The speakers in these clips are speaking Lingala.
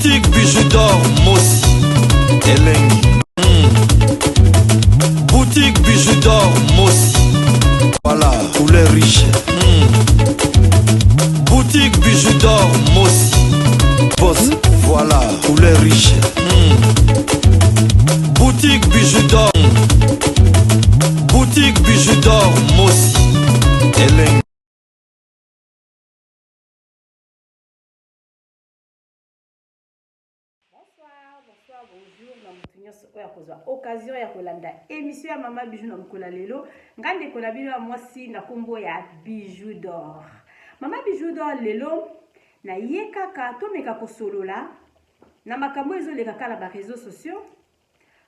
Boutique bijou d'or Mossi Elengi. Boutique bijou d'or Mossi. Voilà, pour les riches. Boutique bijou d'or Mossi. Boss, voilà, pour les riches. Boutique bijou d'or. Boutique bijou d'or Mossi Elengi. Bonsoir, bonjour, occasion ya kolanda émission ya Mama Bijou na mkola lelo ngande kola bino ya mwasi na kombo ya Bijou d'or. Mama Bijou d'or lelo na ye kaka to meka kosolola na makambo ezoleka kala ba réseaux sociaux.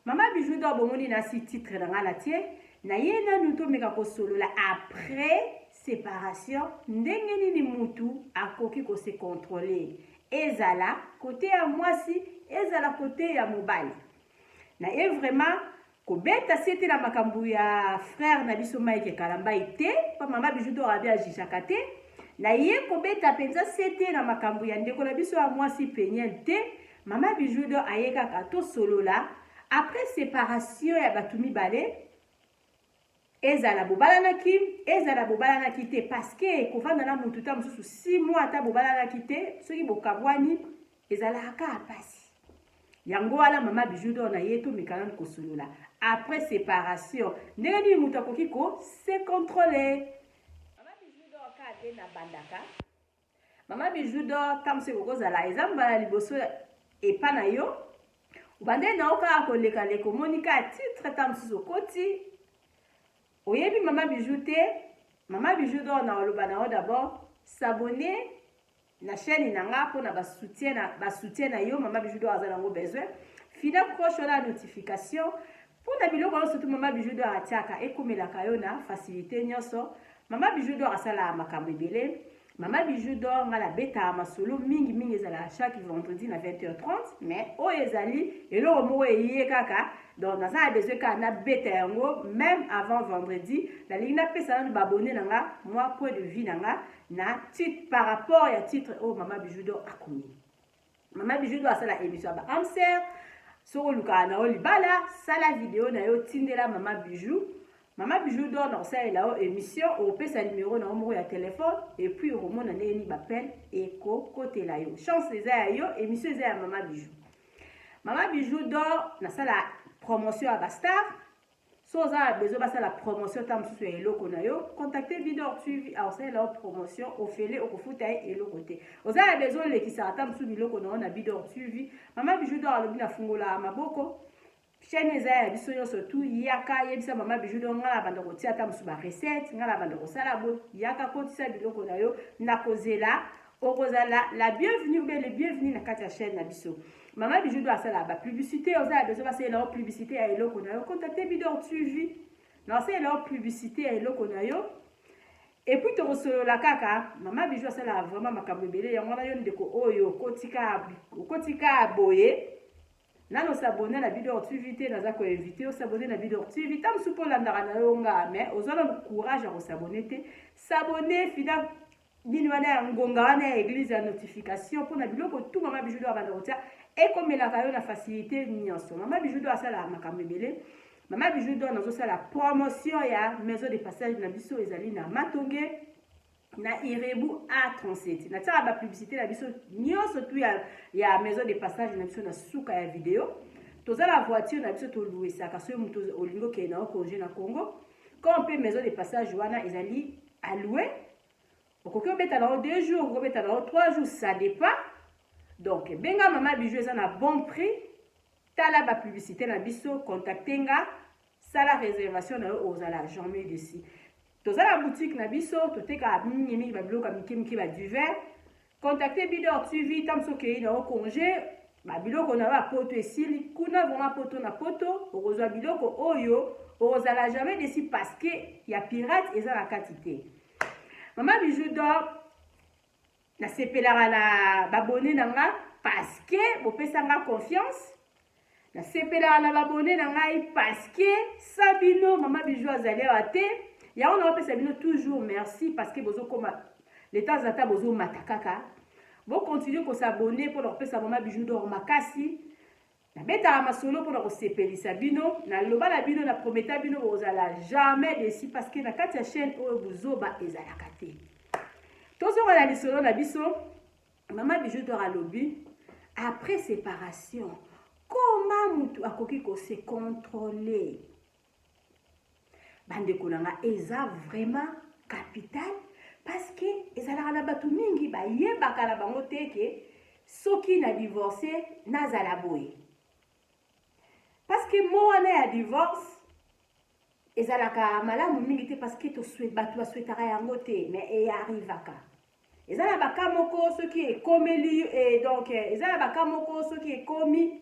Mama Bijou d'or bomoni na si titre na ngala tie na ye nanu to meka kosolola après séparation ndenge nini mutu akoki ko se contrôler ezala côté ya mwasi ezala côté ya mobali na ye vraiment kobeta sete na makambu ya frère na biso Mike Kalamba ite pa Mama Bijou d'or abi ajishaka te na ye kobeta penza sete na makambu ya ndeko na biso ya mwasi Peniel te. Mama Bijou d'or ayeka kato solola après séparation ya batumi bale ezala bobalanaki te parce que kovanda na mutu ta mususu 6 mois ata bobalanaki te soki bokabwani ezalaka apasi yango wala Mama Bijou d'or na ye to mikana kosolola après séparation ndenge nini mutu akoki ko se contrôler. Mama Bijou d'or ka te na bandaka Mama Bijou d'or tamse kokozala ezambala liboso epa na yo ubande na oka koleka leko monika titre tamsusu koti oyebi Mama Bijou te. Mama Bijou d'or na oloba na d'abord s'abonner na chaîne nanga pour na ba soutien na yo. Mama Bijou d'or azala ngo besoin fina proche la notification pour na biloko surtout Mama Bijou d'or atiaka ekomelaka yo na facilité nyonso. Mama Bijou d'or asala makambo ebele. Mama Bijou d'or ngala beta masolo mingi ezala chaque vendredi na 20h30 mais o ezali eloko moko eye kaka donc na ça besoin ka na beta yango même avant vendredi la ligne na pesa na babonné nanga moi point de vue nanga na titre par rapport ya titre o Mama Bijou d'or akomi. Mama Bijou d'or asala émission ba amser so luka na olibala sala vidéo na yo tindela Mama Bijou. Mama Bijou d'or na ça la émission au pesa numéro na omoro ya téléphone et puis au moment na ni bapel eko côté la yo chance les a yo émission les a Mama Bijou. Mama Bijou d'or na ça la promotion à Bastar so za besoin ba ça la promotion tam sur eloko na yo contacter Bidor suivi à ça la promotion au fele au kofuta eloko te oza besoin le ki sa tam sur biloko na Bidor suivi. Mama Bijou d'or alobi na fungola maboko chaîne za biso yo surtout yaka yebisa Mama Bijou d'or ngala banda ko tia tam sur ba recette ngala banda ko sala bo yaka ko tisa biloko na yo na kozela okozala la bienvenue ou bien le bienvenue na kati ya chaîne na biso. Mama Bijou d'or asala ba publicité oza besoin passer la publicité ya eloko na yo contacter Bidor suivi na c'est la publicité ya eloko na yo et puis to solola kaka Mama Bijou asala vraiment makambo ebele yango na yo ndeko oyo kotika boye nano s'abonner na Bidor TV te naza ko inviter o s'abonner na Bidor TV tam supo landaka na yo nga mais ozala courage à s'abonner te s'abonner fida bino wana ngonga wana ya église ya notification pour na biloko tout Mama Bijou d'or banda kotia et comme la kayo na facilité nyonso. Mama Bijou d'or asala makambo ebele. Mama Bijou d'or nazo sala promotion ya maison de passage na biso ezali na Matonge na Irebu A37 na tsa ba publicité na biso nyonso tout ya maison de passage na biso na suka ya vidéo toza la voiture na biso to louer ça parce que muto olingo ke na congé na Congo quand on peut maison de passage wana ezali à louer okoki obeta na 2 jours okoki obeta na 3 jours ça dépend donc benga Mama Bijou eza na bon prix tala ba publicité na biso contactenga sala réservation na ozala jamais d'ici. Toza la boutique na biso toteka mingi ba biloko miki ba du verre contacter Bidor TV tam soki na congé ba biloko na ba poto esili kuna vraiment poto na poto okozwa biloko oyo ozala jamais d'ici parce que ya pirate eza la quantité. Mama Bijou d'or na sepelaka na babone nanga parce que bopesa nga confiance na sepelaka na babone nanga parce que sabino Mama Bijou azali ate ya on a pesa bino toujours merci parce que bozo koma les temps ata bozo matakaka Vous continuez à s'abonner pour leur faire Maman Bijou d'or makasi. Na beta masolo pour leur sepelisa bino. Na loba la bino na prometa bino vous allez jamais déçu parce que na kati ya chaîne o buzoba ezala kate. Tozo la lisolo na biso. Maman Bijou d'or a lobby après séparation. Comment mutu akoki ko se contrôler? Bande konanga eza vraiment capital parce que ezala na batu mingi ba yebaka na bango teke soki na divorcé nazala boye. Parce que moi na ya divorce ezala ka malamu mingi te parce que to souhaite batu ba souhaitera yango te mais e arrivaka. Ezala baka moko soki e komeli et donc ezala baka moko soki e komi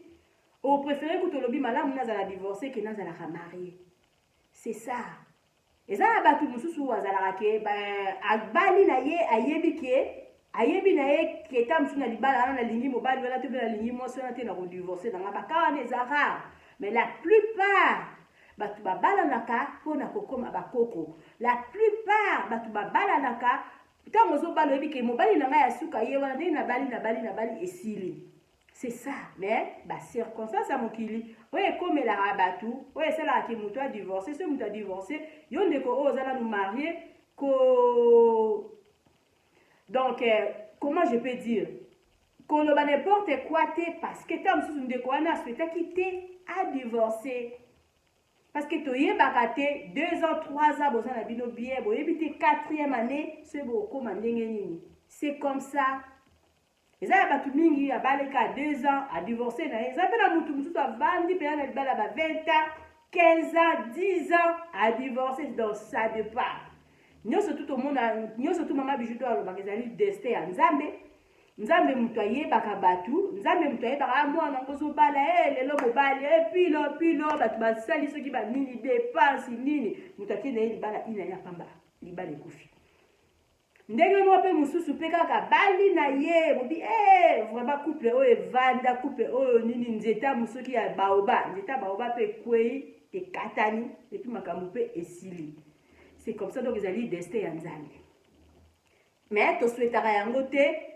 au préféré que tolobi malamu nazala divorcé que nazala ka marié. C'est ça. Et ça, batu mususu wazalaka ke abali na ye ayebi na ye ke tamsu na libala na lingi mobali wala to na lingi mo sona te na ko divorcer na baka na ezara. Mais la plupart batu babala naka pona kokoma bakoko. La plupart batu babala naka tango zo balo yebi ke mobali na nga ya suka ye wana na bali esili. C'est ça, mais bah circonstance à mokili. Ouais, comme la rabatu, ouais, c'est là qui mouton divorcé, ce mouton divorcé, yon de ko ozala nous marier ko. Donc comment je peux dire? Qu'on ne va n'importe quoi te parce que tam sous une décoana souhaite quitter à divorcer. Parce que tu y bakate 2 ans, 3 ans, bon ça na bino bien, bon éviter 4e année, c'est beau comme c'est comme ça. Et ça, il y a tout mingi a baleka 2 ans à divorcer. Et ça, il y a bandi, il y a 20 ans, 15 ans, 10 ans à divorcer. Donc ça dépend. Nous sommes tout le monde, nous sommes tout Maman Bijou d'or, nous sommes destin à Nzambe. Nzambe mutoye bakabatu, Nzambe mutoye baka moi na kozo bala lelo mobali puis lo batu basali soki ba nini dépense nini mutaki na libala ina ya pamba libala ekufi. Ndenge mo pe mususu pe kaka bali na ye bobi vraiment couple o evanda couple o nini nzeta musoki ya baoba pe kwei te katani et puis makambo pe esili. C'est comme ça donc ils allaient destin ya Nzambe. Mais to souhaitera yango te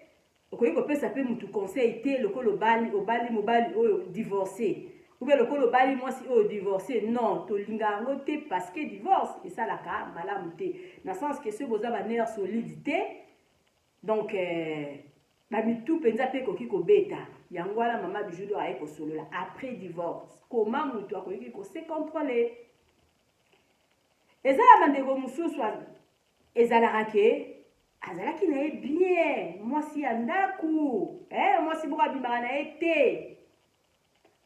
okoyi ko pesa pe mutu conseil te lokolo bali mobali o divorcé. Ou bien le bali moi si oh divorcé non to linga ngote parce que divorce et ça la ka malamu te dans sens que ce boza ba nerf solidité donc ba mitu penza pe koki ko beta yango la Maman Bijou d'or aye ko solo la après divorce comment mutu akoki ko se contrôler ezala bandeko mususu ezala ke azalaki na ye bien moi si andaku moi si boka bimaka na ye te.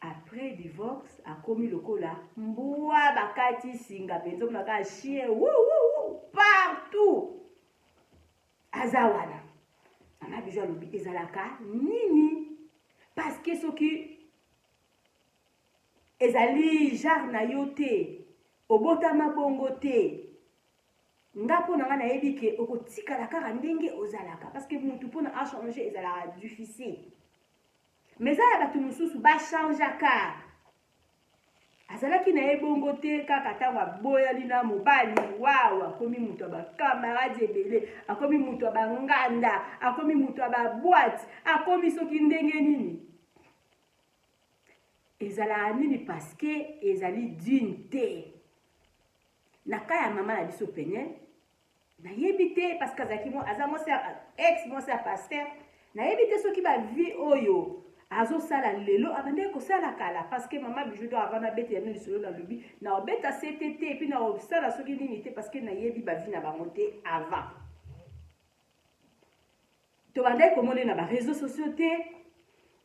Après divorce, a commis le cola. Mboua bakati singa benzo naka chien partout. Azawana. Maman Bijou lobi ezalaka nini parce que soki ezali jar na yote obotama bongo te. Ngapo nanga na yebi ke okotika la kaka ndenge ozalaka parce que mutu pona a changer ezalaka difficile. Mais ça y a tout mususu ba changeaka. Azalaki na ebongo te kaka tangwa boya lina mobali wawa akomi mutu ba camarade ebele akomi mutu ba nganda akomi mutu ba boîte akomi soki ndenge nini. Ezala nini parce que ezali dignité. Naka ya mama na biso penye na yebite parce que azaki mo azamo sa ex mo sa pasteur na yebite soki ba vie oyo azo sala lelo abande ko sala kala parce que Maman Bijou d'or avant na bete ya nini solo na lobi na obeta CTT et puis na obsala soki nini te parce que na yebi ba vie na ba monter avant to bande ko mona na ba réseaux sociaux te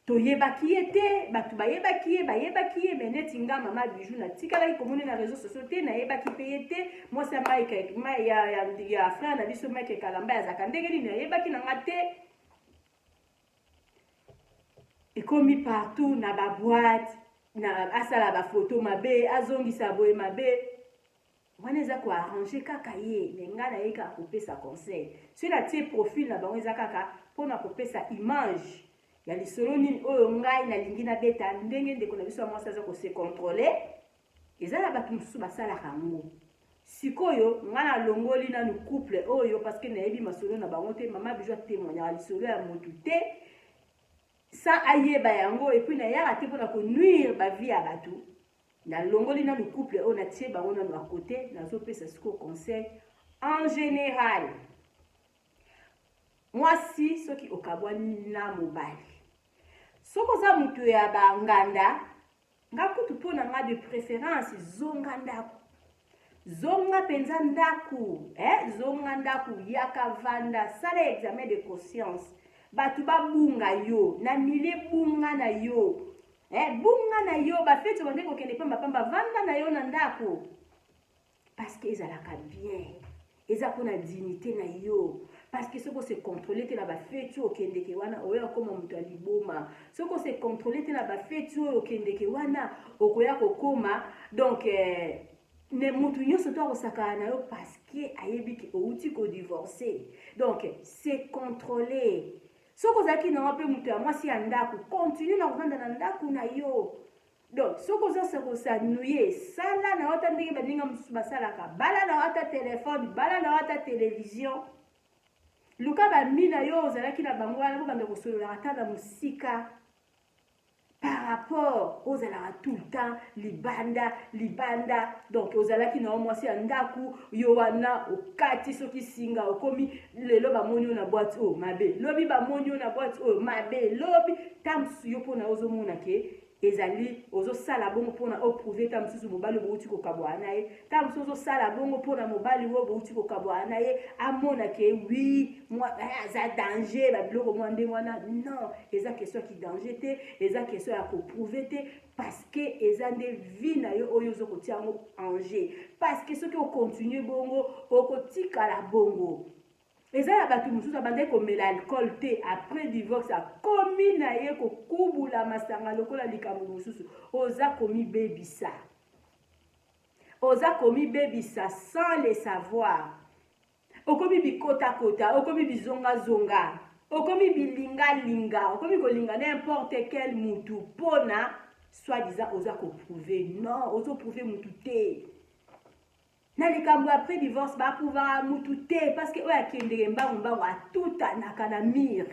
to yebaki ete batu ba yebaki mais netinga Maman Bijou na tikala ko mona na réseaux sociaux te na yebaki payete moi ça ya frère na biso meke kalamba ya zakandenge ni na yebaki na ngate. Et comme partout na ba boîte na asala ba photo mabe azongisa boye mabe waneza ko arranger kaka ye nenga na yeka ko pesa conseil sur la tie profil na bango ezakaka pona ko pesa image ya lisolo nini oyo ngai na lingi na beta ndenge ndeko na biso mo saza ko se contrôler ezala ba kimsu basala kango sikoyo ngana longoli na couple oyo parce que nayebi masolo na bango te mama bijou témoigner lisolo ya motu te sans ayeba yango et puis na yaka te mpona konuire bavie ya bato na longoli na couple oyo natie bango nano à côté nazopesa sikoyo conseil en général mwasi soki okabwani na mobali soki oza moto ya banganda nga kutu mpona nga de préférence zonga ndako zonga penza ndaku zonga ndaku yaka vanda sala examen de conscience batu babunga yo na mile bunga na yo bunga na yo bafeti bande kokende pamba pamba vanda na yo na ndako parce que ezalaka bien eza mpona dignité na yo parce que soko se contrôler te na bafeti oyo okendeke wana oya koma moto ya liboma soko se contrôler te na bafeti oyo okendeke wana okoya kokoma donc ne mutu nyonso to akosakana na yo parce que ayebi ke outi kodivorce donc c'est contrôler soko ozalaki nango mpe moto ya mwasi ya ndako continue na kovanda na ndako na yo donc soko ozosa kosanuye sala na wata ndenge baninga mosusu basalaka bala na wata telefone bala na wata télévision luka bamina yo ozalaki na bango wana bobanda kosololaka ata na mosika par rapport ozalaka tout le temps libanda donc ozalaki na mwasi ya ndaku yo wana okati soki singa okomi lelo bamoni na boîte o mabe lobi bamoni na boîte o mabe lobi tamsu yo pona ozomona ke ezali ozosala bongo mpona oprouver ta mosusu mobali bouti kokabwana na ye ta mosusu ozosala bongo mpona mobali wo bouti kokabwana na ye amona ke oui moi aza danger babiloko mwa ndenge wana non eza question ki danger te eza question ya koprouver te parce que eza nde vie na yo oyo ozokotia yango en jeu parce que soki okontinue bongo okotikala bongo eza ya bato mosusu abandaki komela alcool te après divorce akomi na ye kokubula masanga lokola likambo mosusu oza komibebisa sans le savoir okomi bikotakota okomi bizongazonga okomi bilingalinga okomi kolinga n'importe quel mutu mpona soi-disant oza koprouve non ozoprouve mutu te na likambo après divorce baprouva mutu te parce que oyo akendeke mbangu atutanaka na mire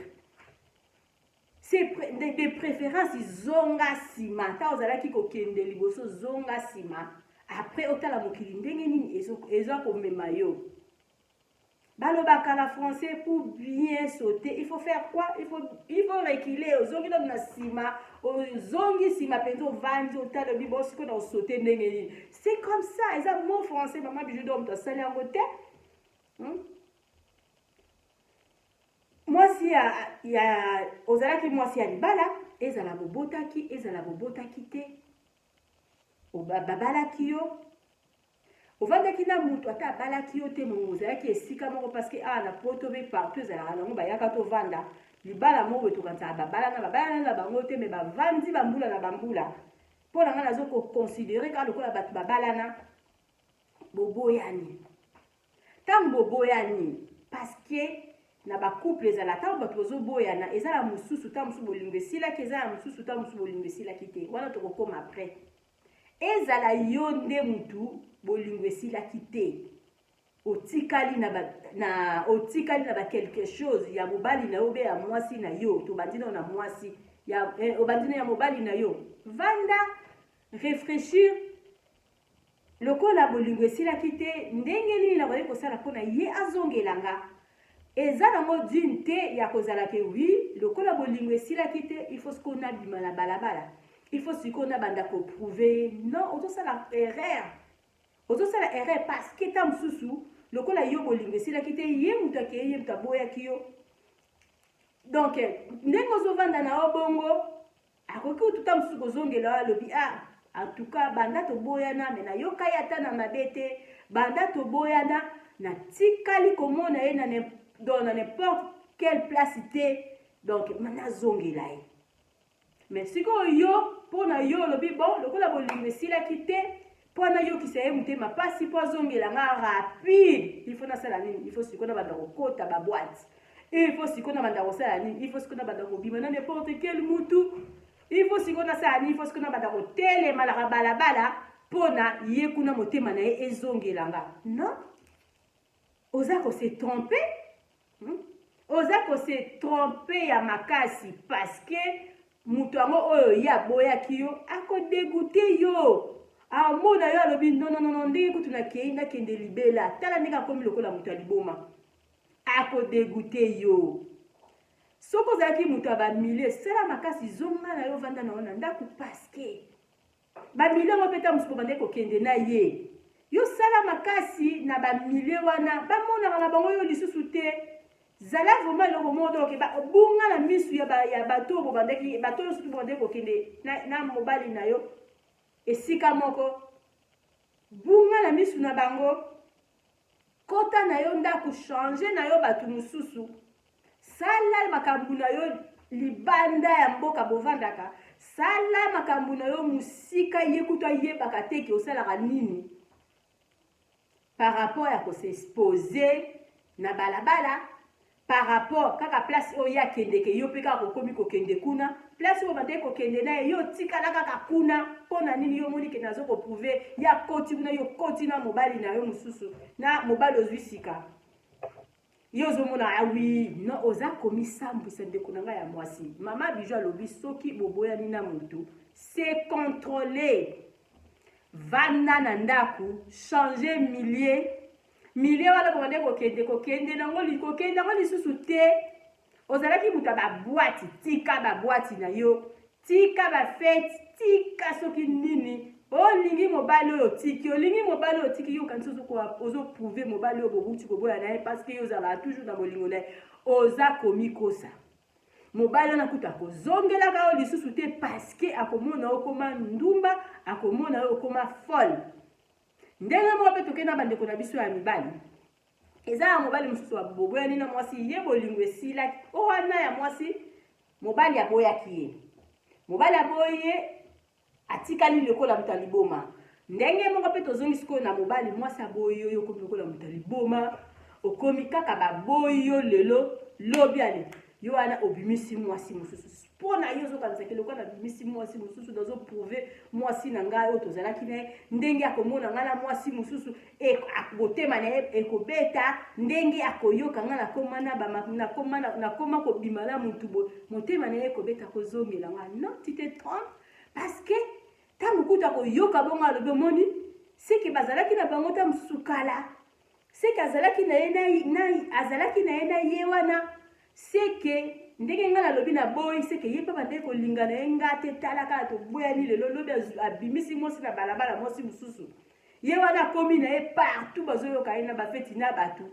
c'est de préférence zonga nsima ta ozalaki kokende liboso zonga nsima après otala mokili ndenge nini eza komema yo balobaka na français pour bien sauter il faut faire quoi il faut reculer ozongi nano na nsima ozongi nsima mpenza ovandi otala bibo siko na osaute ndenge nini c'est comme ça eza mot français mama bijou do moto asali yango te mwasi ozalaki mwasi ya libala ezala bobotaki te babalaki yo ovandaki na mutu ata abalaki yo te momo ozalaki esika moko parce que na poto be partout ezalaka nango bayaka tovanda libala moko etokanisaka babalana na bango te me bavandi bambula na bambula mpo na ngai nazokoconsidere kaka lokola bato babalana boboyani ntango boboyani parce que na bacouple ezala ntango bato bozoboyana ezala mosusu ntango mosusu bolingo esilaki ezala mosusu ntango mosusu bolingo esilaki te wana tokokoma après ezala yo nde mutu bolingo esilaki te otikali na ba quelque chose ya mobali na yo be ya mwasi na yo tobandi na mwasi obandi na ya mobali na yo vanda réfléchir lokola bolingo esilaki te ndenge nini nakoki kosala mpona ye azongelanga eza nango dune te ya kozala ke wi lokola bolingo esilaki te il faut sikoyo nabima na balabala il faut sikoyo nabanda koprouve non ozosala erreur parce que ta mosusu lokola yo bolingo esilaki te ye moto akeye ye moto aboyaki yo donc ndenge ozovanda na yo bongo akoki otuta mosusu kozongela alobi en tout cas banda toboyana me nayoka ye ata na mabe te banda toboyana natikali komona ye na n'importe quelle place te donc nazongela ye mais sikoyo yo mpona yo olobi bon lokola bolingo esilaki te mpo nayokisa ye motema mpasi mpo azongela nga rapide il faut nasala nini il faut sikoyo na banda kokota baboite il faut sikoyo na banda kosala nini il faut sikoyo na banda kobima na n'importe quel mutu il faut sikoyo nasala nini il faut sikoyo na banda kotelemala balabala pona ye kuna motema na ye ezongelanga. Non. Oza ko se tromper. Oza ko se tromper ya makasi parce que mutu yango oyo ya boyaki yo ako dégoûter yo. Amona yo alobi non ndenge kutu nakende libela tala ndenge akomi lokola mutu ya liboma. Ako dégoûter yo. Soko ozalaki mutu ya bamilie sala makasi zonga na yo vanda na ona ndako parce que bamilie yango mpe ta mosusu bande kokende na ye. Yo sala makasi na bamilie wana bamonaka na bango yo lisusu te. Zala vraiment eloko moko donc bunga na misu ya bato bobandeki bato lisusu bande kokende na mobali na yo esika moko. Bunga na misu na bango kota na yo ndako changer na yo bato mosusu. Sala makambu na yo libanda ya mboka bovandaka. Sala makambu na yo musika yekuta yebaka teke osalaka nini. Par rapport à ko s'exposer na balabala, par rapport kaka place oyo ya kende ke yo pe kaka kokomi kokende kuna, place oyo bande kokende na yo tikala kaka kuna pona nini yo moni ke nazo ko prouver ya koti kuna yo koti na mobali na yo mususu na mobali ozwisika. Yo zomona awi no oza komi sambu sende kunanga ya mwasi. Mama Bijou alobi soki boboya ni na mutu, c'est contrôler. Vanda na ndaku, changer milieu wala bande kokende nango lisusu te. Ozalaki muta ba boîte, tika ba boîte na yo, tika ba fête, tika soki nini. Olingi mobali oyo tiki, olingi mobali oyo tiki yo kanisi ozo prouver mobali oyo bobuti koboya na ye parce que yo ozala toujours na bolingo na ye. Oza komi kosa. Mobali na kuta kozongela ka o lisusu te parce que akomona okoma ndumba, akomona okoma folle. Ndenge mo pe tokena bandeko na biso ya mibali. Eza ya mobali mususu wa boboya ni na mwasi ye bolingo esila o wana ya mwasi mobali aboya kiye. Mobali aboye atikali lokola mutaliboma. Ndenge moko pe tozongi siko na mobali mwasi aboye yo komi lokola mutaliboma. Okomi kaka baboyo lelo lobi ale. Yo ana obimisi mwasi mususu. Pona yo zo kanisa ke lokola obimisi mwasi mususu dozo prouver mwasi na ngai o tozalaki na ndenge akomona ngala mwasi mususu e akotema na ekobeta ndenge akoyoka ngala koma na koma ko bimala mutu bo motema na ekobeta kozongela nga. Non, tu te trompes parce que tangu kuta koyoka bonga lobe moni c'est que bazalaki na bango ta musukala. C'est que azalaki na ye wana c'est que ndenge ngala lobi na boy c'est que yepa bande ko linga na ngate talaka to boya ni lelo lobi abimisi mosi na balabala mosi mususu ye wana komi na ye partout bazoyo kaina ba feti na batu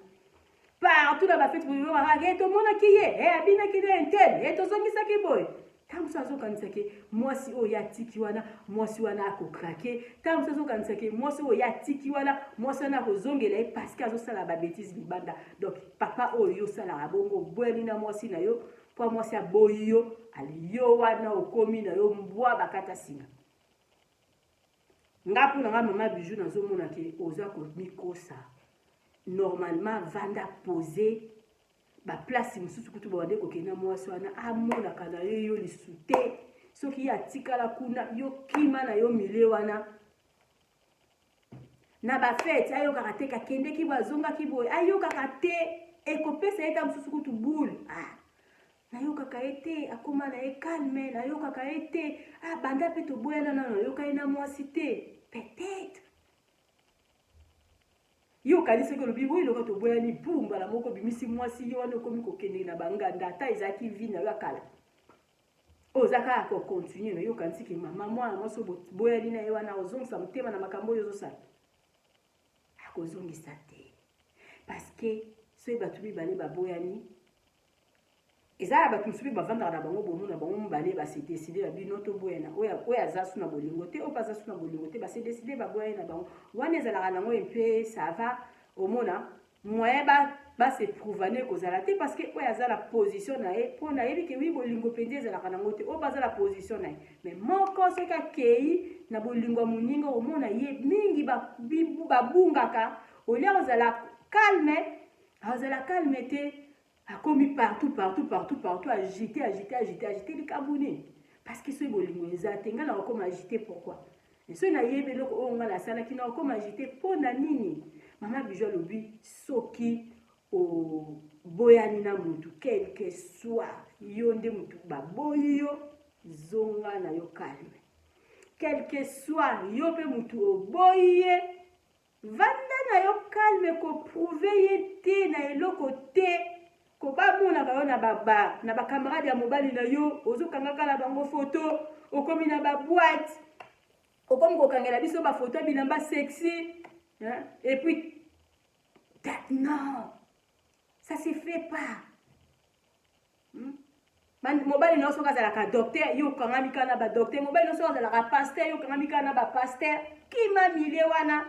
partout na ba feti boyo ka to mona ki ye abina ki na intel to zongisa ki boy tangu sazo kanisa ke mwasi o ya tiki wana mwasi wana akokrake tangu sazo kanisa ke mwasi o ya tiki wana mwasi wana kozongela e parce que azo sala ba bêtise libanda. Donc papa o yo sala bongo bweni na mwasi na yo po mwasi aboyo ali yo wana okomi na yo mbwa bakata singa. Ngapu na mama Bijou nazo mona ke oza ko mikosa. Normalement vanda poser ba place mususu kutu bawande kokena mwasi wana amona kana yo lisute soki ya tikala kuna yo kima na yo mile wana na ba fete ayo kakate kende ki bazonga ki boy ayo kakate ekopesa eta mususu kutu boule na yo kakaete akoma na e calme na yo kakaete banda pe to boyana na yo kaina mwasi te peut-être yo kanisa ko lobi boy loka to boya ni pumba la moko bimisi mwasi yo wana komi kokende na banganda ata ezaki vina yo kala ozaka ko continue no yo kanisa ki mama mwana moso boya ni na yo wana ozongisa mutema na makambo yo zosala akozongisa te parce que so batu bi bale baboya ni ezala batu musubi bavanda na bango bomu na bango mbale ba se décider ba bino to boya na oya zasu na bolingo te o paza su na bolingo te ba se décider ba boya na bango wana ezala na ngo mpe ça va omona moyen ba se prouver ko zala te parce que oya zala position na e po na yebi ke wi bolingo pende ezala na ngo te o ba zala position na e mais moko se ka kei na bolingo muninga omona ye mingi ba bungaka olia ozala calme te a commis partout, agité, les cabounes. Parce que ce bolingo, ils atteignent là comme agité, pourquoi? so na yebe loko o nga la sala ki na okoma agité pona nini mama Bijou alobi soki o boyani na mutu quel que soit yo nde mutu baboyi yo zonga na yo calme quel que soit yo pe mutu oboyi ye vanda na yo calme ko prouver ye te na eloko te ko bamona kayo na bakamarade ya mobali na yo ozokangaka na bango foto okomi na baboîte okomi kokangela biso bafoto ya bilamba sexy hein? Et puis non ça se fait pas mobali na soka azalaka docteur yo okangami kaka na badocteur mobali na soka azalaka pasteur yo okangami kaka na bapaster kima milie wana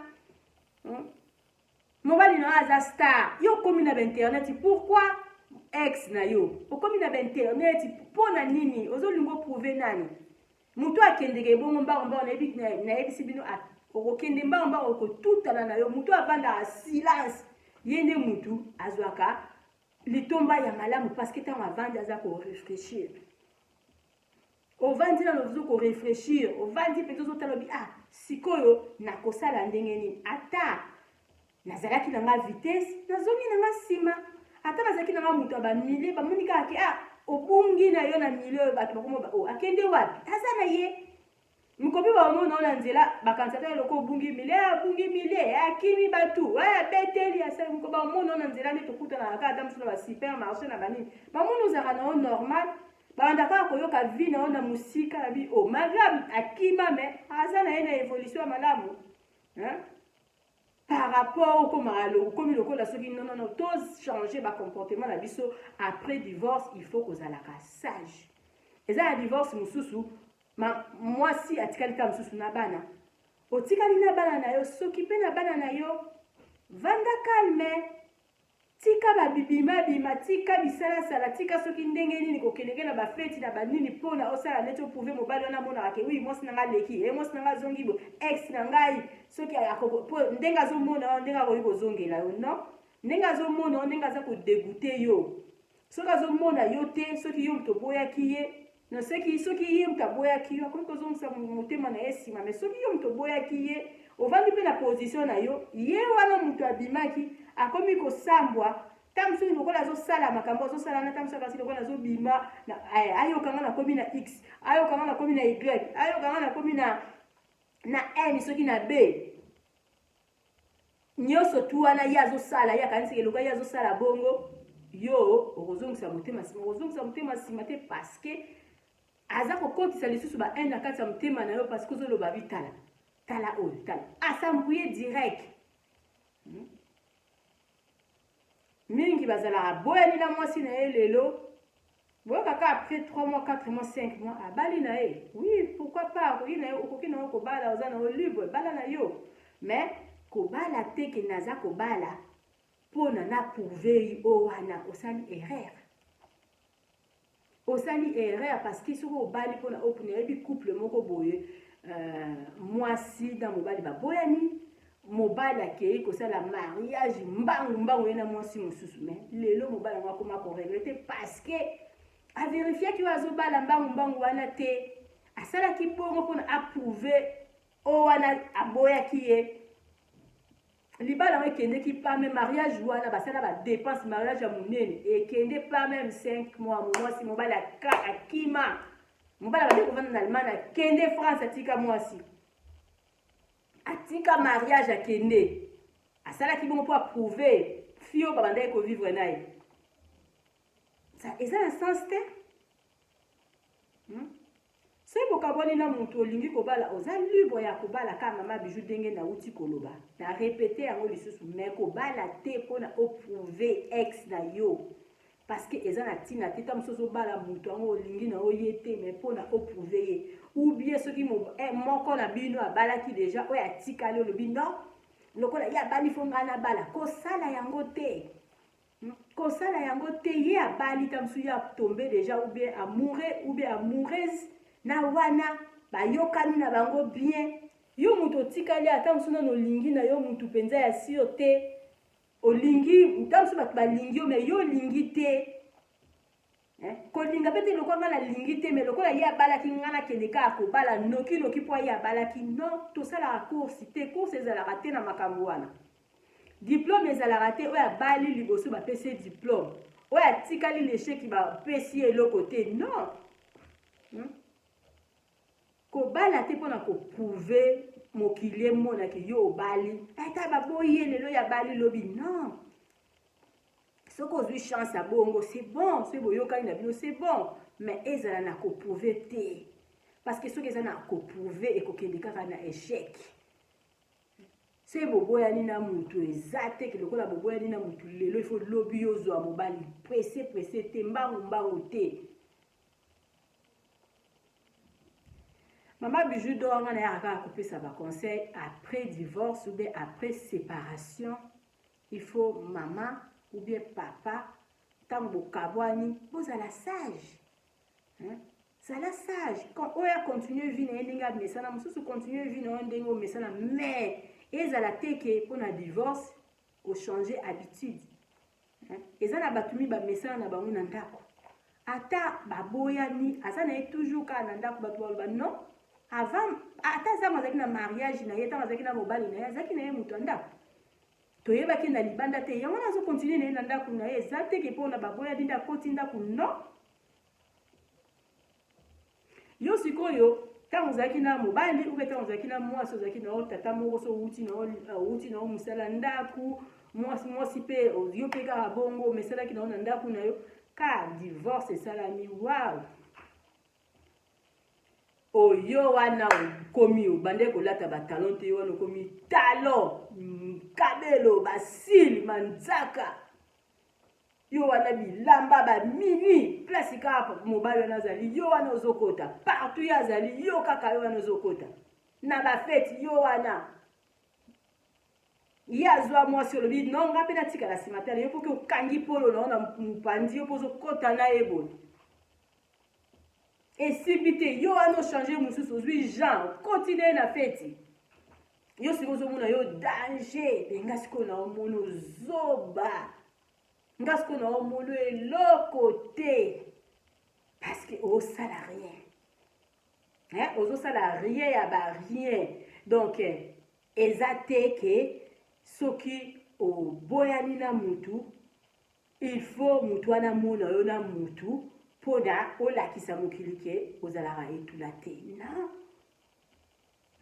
mobali na aza star yo okomi na bainternet pourquoi ex na yo okomi na bainternet mpo na nini ozolingo prouve nani mutu akendeke bongo mbango nayebisi bino okokende mbango okotutana na yo mutu avandaka silence ye nde mutu azwaka litomba ya malamu parce que ntango avandi aza korefléchir ovandi nano ozo korefléchir ovandi mpenza ozotala obi sikoyo nakosala ndenge nini ata nazalaki na nga vitesse nazongi na nga nsima ata nazalaki na nga mutu ya bamilie bamoni kaka ke obungi na yo na milie oyo bato bakoma akende wapi aza na ye mikobi bamona o na nzela bakanisata eloko obungi milie akimi batu abeteli asali mikobi bamona o na nzela nde tokutanaka kaka ata mosu na basupermarché na banini bamona ozalaka na yo normal babanda kaka koyoka vi na yo na mosika na bi malgré akima me aza na ye na évolution ya malamu par rapport okomi lokola soki non tochange bacomportement na biso après divorce il faut kozalaka sage eza ya divorce mosusu mwasi atikali ka mosusu na bana otikali na bana na yo soki mpe na bana na yo vanda calme tika babibimabima tika bisalasala tika soki ndenge nini kokendeke na bafeti na banini mpona osala neti oprouve mobali wana amonaka ke wi mwasi na nga leki mwasi na nga azongi bo ex na ngai soki ndenge azomona ndenge akoki kozongela yo non ndenge azomona ndenge aza kodegute yo soki azomona yo te soki yo moto oboyaki ye no soki ye moto aboyaki yo akoki kozongisa motema na ye nsima me soki yo moto oboyaki ye ovandi mpe na position na yo ye wana moto abimaki akomi kosambwa ta mosuki lokola azosala makambo azosalana ta mosuki kasi lokola azobima ayokanga na komi na x ayokanga na komi na y ayokanga na komi na n soki na b nyonso tu wana ye azosala ye akanisiki lokola ye azosala bongo yo okozongisa motema nsima okozongisa motema nsima te parceke aza kokotisa lisusu ba n na kati ya motema na yo parceke ozoloba bitala tala oyo tala asambuye direct mingi bazalaka boyani na mwasi na ye lelo boyokaka après 3 mois 4 mois 5 mois abali na ye oui pourquoi pas okoki na yo kobala oza na yo libre bala na yo mais kobala te ke naza kobala mpona na prouve o wana osali erreur parce que soki obali mpona opona yebi couple moko boye mwasi na mobali baboyani mobali akei kosala mariage mbangu ye na mwasi mosusu me lelo mobali yango akoma koregrete parceke averifiaki oyo azobala mbangu wana te asalaki bongo mpona aprouve o wana aboyaki ye libala yango ekendeki pa me mariage wana basala badepense mariage ya monene ekende pa meme 5 mois mwasi mobali akima mobali abandi kovanda na allemagne akende france atika mwasi atika mariage akende asalaki bongo mpo aprouve fio babandaki kovivre na ye eza na sens te soki bokabwani na moto olingi kobala oza libre ya kobala kaka mama Bijou ndenge nauti koloba na repete yango lisusu me kobala te mpona oprouve ex na yo parceke eza na ntina te ta mosusu ozobala moto yango olingi na oye te me mpona oprouve ye ou bien soki moko na bino abalaki deja oyo atikali olobi non lokola ye abali fo ngai nabala kosala yango te ye abali ta mosusu ye atombe deja ou bien amoureux ou bien amoureuse na wana bayokani na bango bien yo moto otikali ata mosusu nano olingi na yo motu mpenza ya sio te olingi ta mosusu bato balingi yo me yo olingi te kolinga pete lokola nga na lingi te me lokola ye abalaki nga nakende kaka kobala noki mpo ye abalaki non tosalaka course te course ezalaka te na makambo wana diplôme ezalaka te oyo abali liboso bapesi ye diplôme oyo atikali lesheki bapesi ye eloko te non kobala te mpona koprouve mokili emonaki yo obali ata baboyi ye lelo ya bali lobi non soki ozwi chance ya bongo c'est bon soki boyokani na bino c'est bon mais ezala na koprouve te parce que soki eza na koprouve ekokende kaka na échec soki boboyani na mutu eza te lokola boboyani na mutu lelo ifo lobi ozwa mobali presse te mbangu te Maman Bijou d'or nga na yaka kopesa ba conseil après divorce ou bien après séparation il faut maman ou bien papa tant bokabwani bozala sage zala sage quand oya continue vie na ndenge mesana mususu continue vie na ndenge mesana mais ezala teke pona divorce o changer habitude ezana batumi ba mesana na bango na ndako ata baboyani azana toujours ka na ndako bato ba non avant ata za mazaki na mariage na yeta mazaki na mobali na yazaki na ye mutu ndako toyebaki na libanda te yango nazo continuer na ndako na ye eza te ke pona baboya dinda koti ndako non yo sikoyo tango zaki na mobali ube tango zaki na mwasi ozaki na tata moko so uti na musala ndako mwasi pe yo pe ka bongo mesala ki na ndako na yo ka divorce salami wow oyo wana komi obande kolata batalon te wana komi talon kabelo basili manzaka yo wana bilamba bamini place kaka mobali wana azali yo wana ozokota partout yo azali yo kaka yo wana ozokota na bafeti yo wana ye azwa mwasi olobi nonga mpe natikala nsima te yo mpoke okangi polo nao na mopandi yo mpo ozokota na ye boye esibi te yo wana ochange mosusu ozwi jean continue na feti yo sikoyo ozomona yo danger mpe nga sikoyo na omona ozoba nga sikoyo na omona eloko te parce que ozosala rien ozosala rien ya barien donc eza te ke soki oboyani na mutu il faut mutu wana mona yo na mutu poda olakisa mokili ke ozalaka etula te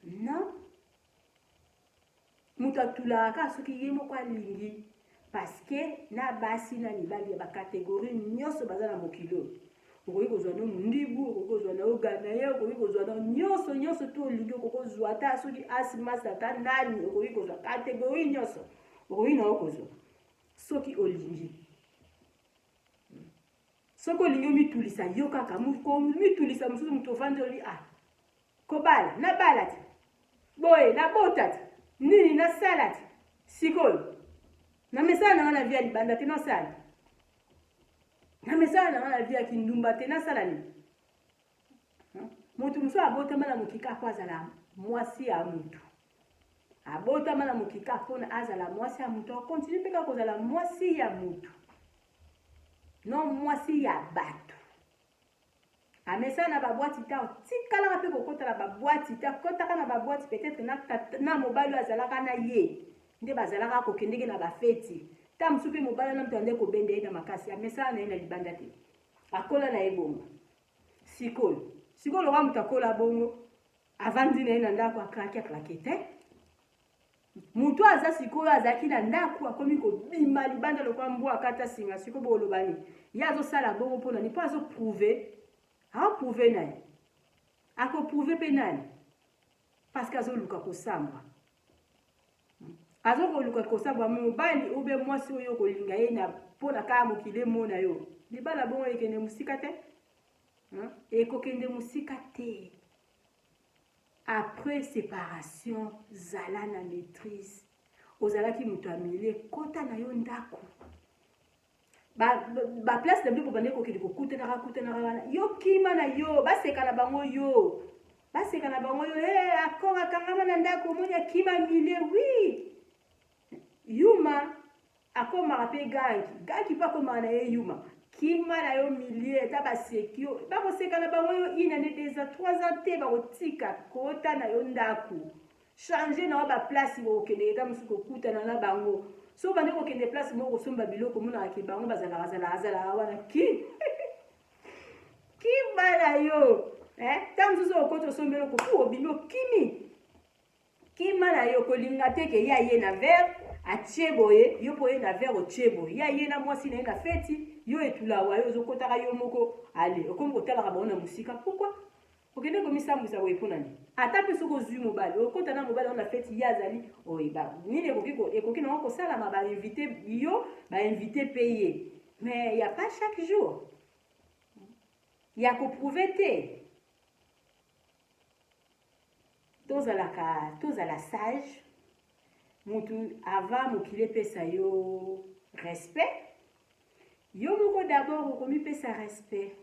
non mutu atulaka soki ye moko alingi parce que na basi na mibali ya bakategorie nyonso baza na mokili oyo okoki kozwa na mondibu okoki kozwa na ogana ye okoki kozwa na nyonso to olingi okoki kozwa ata soki asimasa ata nani okoki kozwa kategorie nyonso okoki na okozwa soki olingi soki olingi omitulisa yo kaka mitulisa mosusu moto ofandi oli kobala nabala te boye nabota te nini nasala te sikoyo na mesala nanga na vi ya libanda te nasala na mesala nanga na vi ya kindumba te nasala nini moto mosusu abotama na mokika po azala mwasi ya mutu abotama na mokika mpona azala mwasi ya mutu akontinue mpe kaka kozala mwasi ya mutu non mwasi ya bato amesala na babwati ta tikalaka mpe kokota na babwati ta kotaka na babwati peut-être na mobali oyo azalaka na ye nde bazalaka kokendeke na bafeti ta mosusu mpe mobali wana moto ande kobenda ye na makasi amesala na ye na libanda te akola na ye bongo sikoyo loka moto akola bongo avandi na ye na ndako aklake te mutu aza sikoyo azalaki na ndako akomi kobima libanda lokola mbwa akata singa sikoyo boolobani ye azosala bongo mpona ni mpo azoprouve aprouve nani akoprouve mpe nani parce que azoluka kosambwa azokoluka kosambwa mobali ube mwasi oyo kolinga ye na mpona kaka mokili emona yo libala bongo ekende mosika te ekokende mosika te après séparation zala na maîtrise ozalaki moto amile kota na yo ndako place na bino bobande kokende kokutanaka wana yo kima na yo baseka na bango yo akonga kangama na ndako omoni akima mile wi yuma akomaka mpe gangi mpe akomaka na ye yuma kima na yo milieu ta baseki yo bakoseka na bango yo 1 année 2 ans 3 ans te bakotika kota na yo ndako changer na yo baplace bokende ta mosusu kokutana na bango so bande kokende place moko kosomba biloko monaka ke bango bazalaka wana kima na yo ta mosusu okoti osomba eloko po obimi okimi kima na yo kolinga te ke ya ye na verre atie boye yo boye na verre otie boye ya ye na mwasi na ye na feti yo etulawa yo ozokotaka yo moko ale okomi kotalaka bango na mosika pourquoi okende komisambwisa boye mpo nani ata mpe soki ozwi mobali okota na mobali na feti ye azali oyeba nini ekoki nango kosalama bainvite yo bainvite mpe ye mais ya pas chaque jour ya koprouve te tozala sage mutu avant mokili epesa yo respect yo moko d'abord okomipesa respect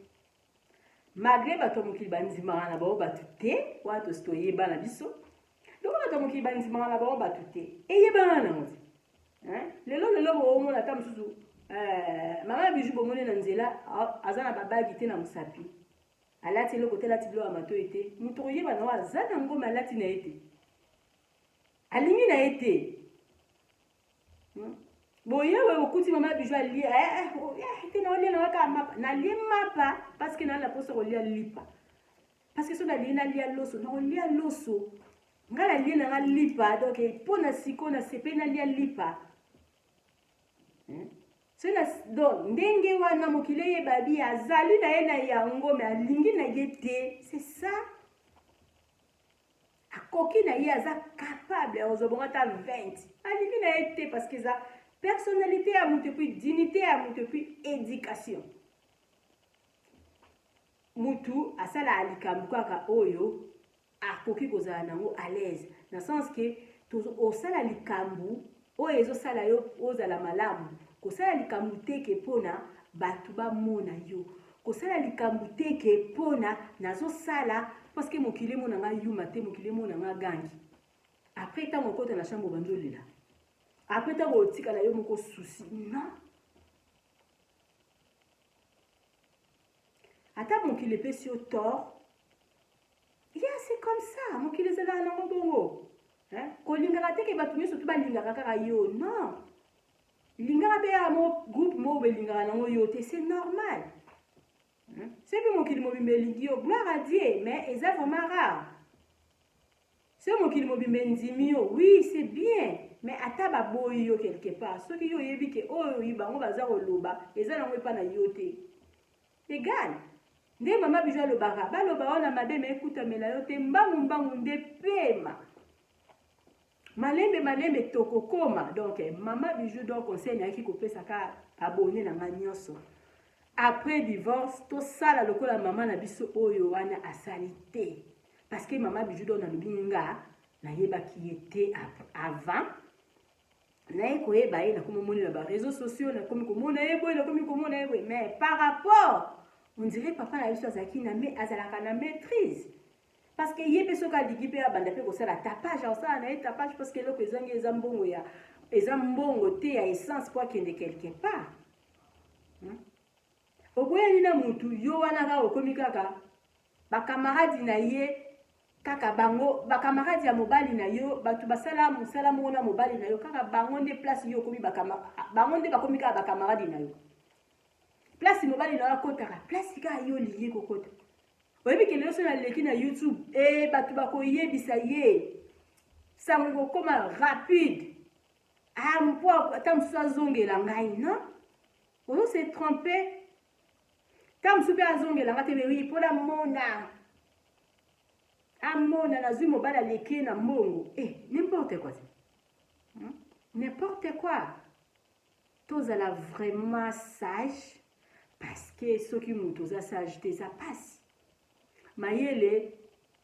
malgré bato ya mokili bandimaka na bango bato te wana tosi toyeba na biso loko bato ya mokili bandimaka na bango bato te eyebana nango te lelo boomona ata mosusu mama biju bomoni na nzela aza na babagi te na mosapi alati eloko te alati biloko ya matoi te moto koyeba nango aza na ngoma alati na ye te alingi na ye te boyewe okuti mama biju alia te naolia nango kaka mapa nalie mapa parce que nala posa kolia lipa parce que so nalie nalia loso nakolia loso nga nalie nanga lipa donc mpo na siko na sepe nalia lipa donc ndenge wana mokili eyeba bi azali na ye na yango me alingi na ye te c'est ça akoki na ye aza capable ozobonga ta 20 alingi na ye te parce que eza personnalité ya moto puis dignité ya moto puis éducation mutu asala likambo kaka oyo akoki kozala nango à l'aise na sens que osala likambo oyo ezosala yo ozala malamu kosala likambo teke mpona bato bamona yo kosala likambo teke mpona nazosala parce que mokili monanga yuma te mokili monanga gangi après ntango okota na chambre banzolela après ntango otikala yo moko susi non ata mokili epesi yo tort c'est comme ça mokili ezalaka nango bongo kolingaka teke bato nyonso to balingaka kaka yo non lingaka mpe ya groupe moko belingaka nango yo te c'est normal c'est mpe mokili mobimba elingi yo gloire à Dieu mais eza vraiment rare c'est mokili mobimba endimi yo oui c'est bien mais ata baboyi yo quelque part soki yo oyebi ke oyo bango baza koloba eza nango epa na yo te egal nde mama biju alobaka baloba wana mabe me ekutamela yo te mbangu nde pema malembe tokokoma donc mama biju donc conseil nayaki kopesaka abone na nga nyonso après divorce tosala lokola mama na biso oyo wana asali te parce que mama biju donc nalobi nga nayebaki ye te avant naye koyeba ye nakomi omoni na baréseaux sociaux nakomi komona ye boye nakomi komona ye boye mais par rapport on dirait papa na biso azalaka na maîtrise parce que ye mpe soki aliki mpe abanda mpe kosala tapage osala na ye tapage parce que eloko ezangi eza mbongo te ya essence po akende quelque part oboyani na mutu yo wana kaka okomi kaka bakamaradi na ye kaka bango bakamaradi ya mobali na yo bato basala mosala moko na mobali na yo kaka bango nde place yo okomi bango nde bakomi kaka bakamaradi na yo place mobali na yo akotaka place kaka yo liye kokota oyebi ke lelo so naleki na youtube bato bakoyebisa ye sango kokoma rapide mpo ata mosusu azongela ngai non ozo se trompe ta mosusu mpe azongela nga te bewi mpona amona nazwi mobali aleki na mbongo n'importe quoi n'importe quoi tozala vraiment sage parce que soki moto oza sage te eza pasi mayele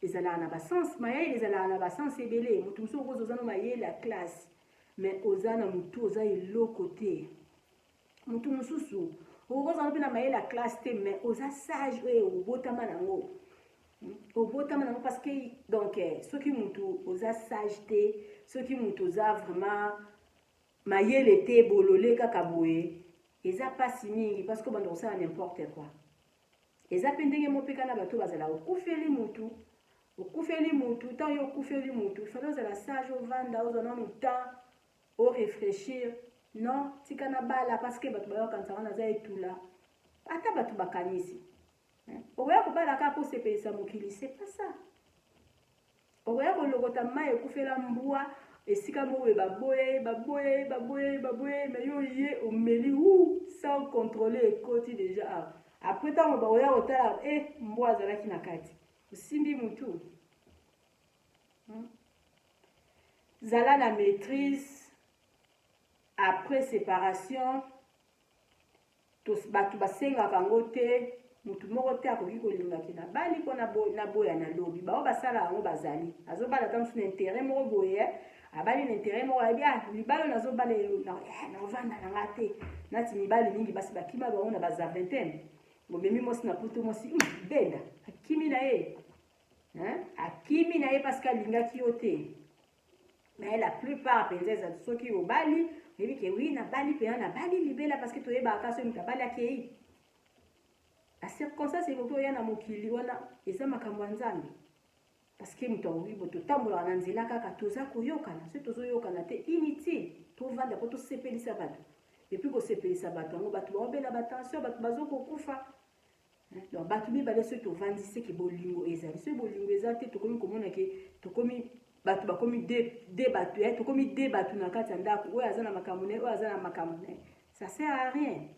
ezalaka na basense ebele motu mosusu okozi oza na mayele ya classe mais oza na motu oza eloko te motu mosusu okozana mpe na mayele ya classe te mais oza sage oyo obotama nango parce que donc soki motu oza sage te soki motu oza vraiment mayele te bolole kaka boye eza pasi mingi parce que bando kosala n'importe quoi. Eza pe ndenge mopeka na bato bazala okufeli mutu tant yo okufeli mutu fallait ozala sage ovanda ozana no temps o réfléchir non tika na bala parce que bato bayokanisa wana aza etula ata bato bakanisi okoya kobala kaka mpo sepelisa mokili c'est pas ça. Okoya kolokota mai ekufela mbwa esika mowe baboye mais yo ye omeli sans contrôler ekoti déjà après ntango bakoya kotala mbwa azalaki na kati osimbi mutu. Zala la maîtrise après séparation bato basengaka yango te mutu moko te akoki kolingaki na bali mpo na boya na lobi bao basala yango bazali azobala ta mosu na intérêt moko boye abali na intérêt moko ayebi libala nazobala naovanda na nga te nati mibali mingi basi bakima bango na baza vingtaine bomemi mosi na poto mosi benda akimi na ye parce que alingaki yo te. Mais la plupart penza eza soki obali oyebi ke wi nabali mpena nabali libela parce que toyebaka so moto abali akei la circonstance ekoki oya na mokili wana eza makambo ya nzambe parce que moto akoki bo totambolaka na nzela kaka toza koyokana so tozoyokana te inutile tovanda mpo tosepelisa bato epuis kosepelisa bato yango bato baobela batension bato bazokokufa. Donc bato mibale soki tovandi seke bolingo ezali soki bolingo eza te tokomi komona ke tokomi bato bakomi de bato tokomi de bato na kati ya ndako oyo aza na makambo ne oyo aza na makambo ne ça sert à rien.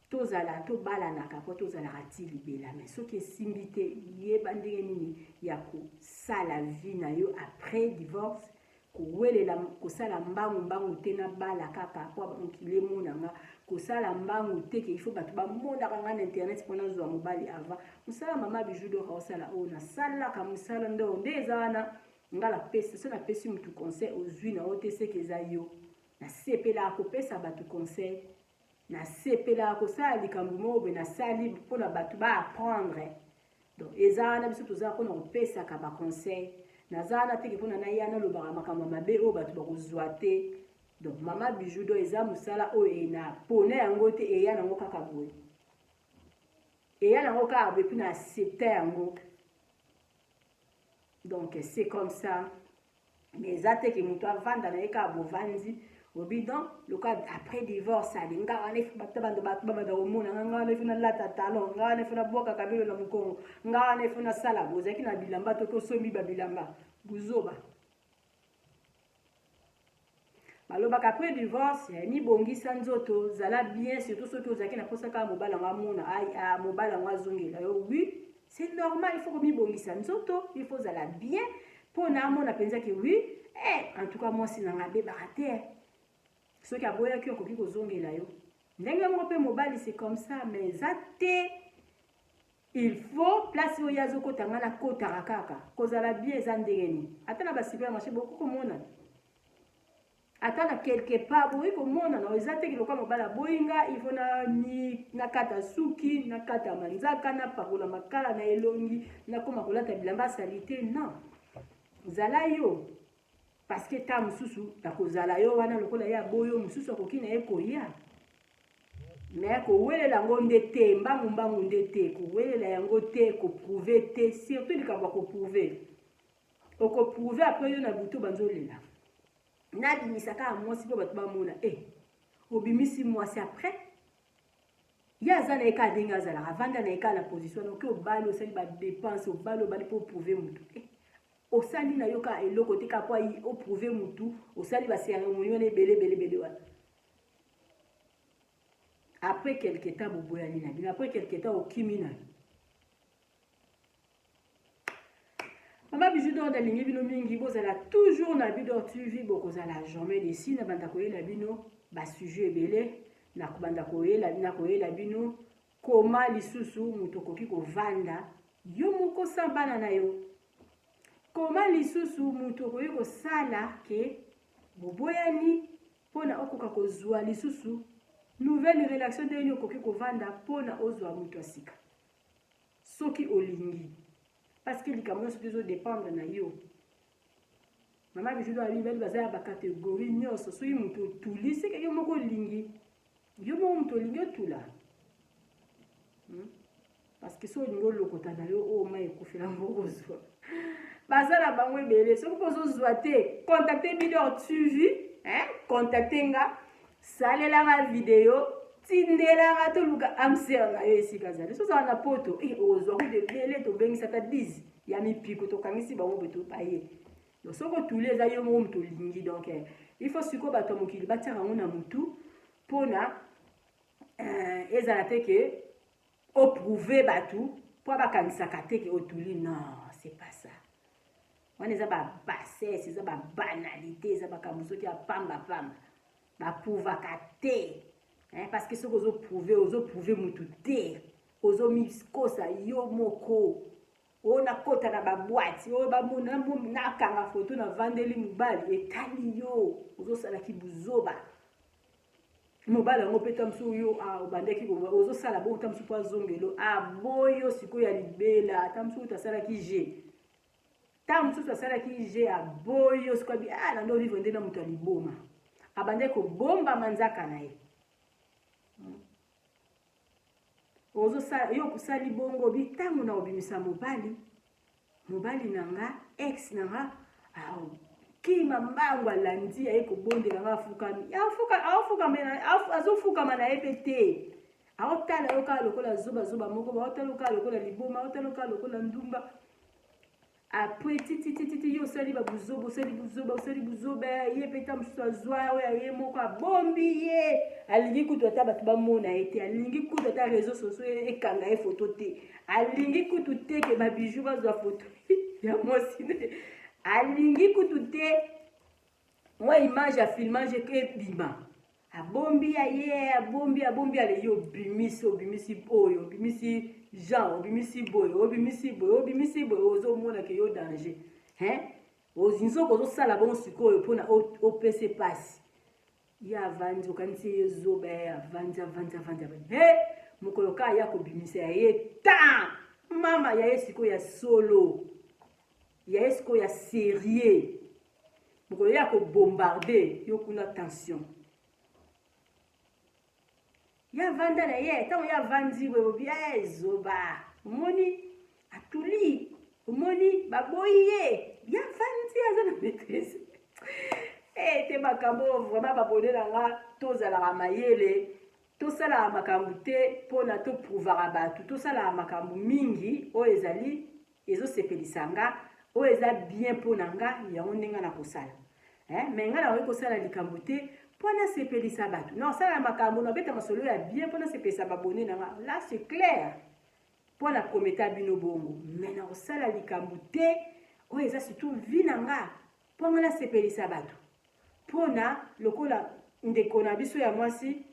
Tozala tobalanaka mpo tozalaka ti libela mais soki esimbi te yeba ndenge nini ya kosala vie na yo après divorce kowelela kosala mbangu te na bala kaka mpo mokili emonanga kosala mbangu te ke ifo bato bamonaka nga na internet mpona zwa mobali avant mosala mama Bijou Dor osala oyo nasalaka mosala nde eza wana nga napesi so napesi mutu conseil ozwi na yo te seke eza yo nasepelaka kopesa bato conseil nasepelaka kosala likambo moko boye nasali mpona bato baapprendre. Donc eza wana biso tozala mpona kopesaka baconseil naza wana teke mpona naya nalobaka makambo mabe oyo bato bakozwa te. Donc mama Bijou Dor eza mosala oyo enapona yango te eya nango kaka boye eya nango kaka boye mpe na accepte yango. Donc c'est comme ça mais eza teke moto avanda na ye kaka bovandi obi donc le cas après divorce alinga wana ifu bato babanda komona nga wana ifu nalata talon nga wana ifu nabwaka kabelo na mokongo nga wana ifu nasala bozalaki na bilamba to tosombi babilamba buzoba balobaka après divorce mibongisa nzoto zala bien surtout soki ozalaki na posa kaka mobala ngo amona mobala ngo azongela yo oui c'est normal il faut komibongisa nzoto il faut zala bien mpo na amona mpenzaki oui en tout cas mwasi nanga abebaka te soki aboyaki okoki kozongela yo ndenge moko mpe mobali c'est comme ça mais eza te il faut place oyo azokota nga na kotaka kaka kozala bien eza ndenge nini ata na basupermarché bokoki komona ata na quelque part boyi komonana eza te kiloka mobali aboyinga il faut nakata suki nakata manzaka napakola makala na elongi nakoma kolata bilamba asali te non zala yo parce que ta mosusu takozala yo wana lokola ye aboyo mosusu akoki na ye koya mais kowelela yango nde te mbangu nde te kowelela yango te koprouve te surtout likambo ya koprouve okoprouve apres yo na butu banzolela nabimisa kaka mwasi mpo bato bamona obimisi mwasi apres ye aza na ye kaka ndenge azalaka avanda na ye kaka na position oki obali osali badepense obali mpo oprouve motu osali na yo kaka eloko te kaka mpo oprouve motu osali baceremonie wana ebele wana après quelque temps boboyani na bino après quelque temps okimi na mama Bijou Dor nalingi bino mingi bozala toujours na Bidor TV bokozala jamais desi na banda koyela bino basujet ebele na kobanda koyela bino koma lisusu moto okoki kovanda yo moko sa bana na yo koma lisusu moto okoki kosala ke boboyani mpona okoka kozwa lisusu nouvelle relation ndenge okoki kovanda mpona ozwa moto ya sika soki olingi parce que likambo nyonso ezodépendre na yo mama Bijou Dor abibali baza ya bakategorie nyonso soki moto otuli seke yo moko olingi yo mo mutu olingi otula parce que so olingi olokota na yo oyo mai ekufela moko kozwa baza na bango ebele soki mpo ozozwa te contacte bino tuvi contacte nga salelanga video tindelanga toluka amser na yo esika zali sozala na poto ozwa kude ebele tobengisaka 10 ya mipiko tokangisi bango mpe topaye donc soki otuli eza yo moko mutu olingi donc il faut sikoyo bato ya mokili batiaka yango na mutu mpona ezala te ke oprouve bato mpo bakanisaka te ke otuli non c'est pas ça wana eza babassesse eza babanalité eza makambo soki ya pambapamba baprouvaka te parce que soki ozoprouve mutu te ozomikosa yo moko oyo nakota na babwati oyo nakanga foto na vandeli mobali etali yo ozosalaki buzoba mobali yango mpe tamosu oyo obandaki ozosala bongo tamosu mpo azongelo aboyo sikoyo ya libela tamosu oyo tasalaki je ta mosusu asalaki je aboyo sikoyo abi nando ovivre nde na moto ya liboma abandaki kobombama nzaka na ye yo kosali bongo bitango na obimisa mobali na nga ex na nga kima mbango alandi aye kobondela nga azofukama na ye mpe te aotala yo kaka lokola zobazoba moko baotala yo kaka lokola liboma aotala yo kaka lokola ndumba apres titititi yo osali babuzoba osali buzoba ye mpe ta mosusu azwa oyo ye moko abombi ye alingi kutu ata bato bamona ye te alingi kutu ata réseau sociaux ekanga ye foto te alingi kutu te ke babiju bazwa foto ya mwasi alingi kutu te mwa image ya filmage ke ebima abombi ya ye abombi ale yo obimisi oyo obimisi Jean, obimisi boy, ozomona ke yo danger. Ozinzo kozosala bongo sikoyo mpona opese pasi. Ya avandi okanisi ye zoba avandi. Mokolo ka ya kobimisa ya ye ta mama ya ye sikoyo ya solo. Ya ye sikoyo ya sérieux. Mokolo ya kobombarde yo kuna tension. Ya vanda na ye, tango ya vandi wewe zoba. Omoni atuli, omoni baboyi ye. Ya vandi aza na maîtrise. Te makambo vraiment babone na nga tozala mayele. Tosala makambo te pona to prouvara batu. Tosala makambo mingi o ezali ezosepelisa nga, o eza bien pona nga yango ndenge na kosala. Mais nga na kosala likambo te pona sepelisa batu. Non, ça la makambo na beta masolo ya bien pona sepelisa babone na nga. Là c'est clair. Pona kometa bino bongo. Mais na osala likambo te o eza surtout vi na nga pona na sepelisa batu. Pona lokola ndeko na biso ya mwasi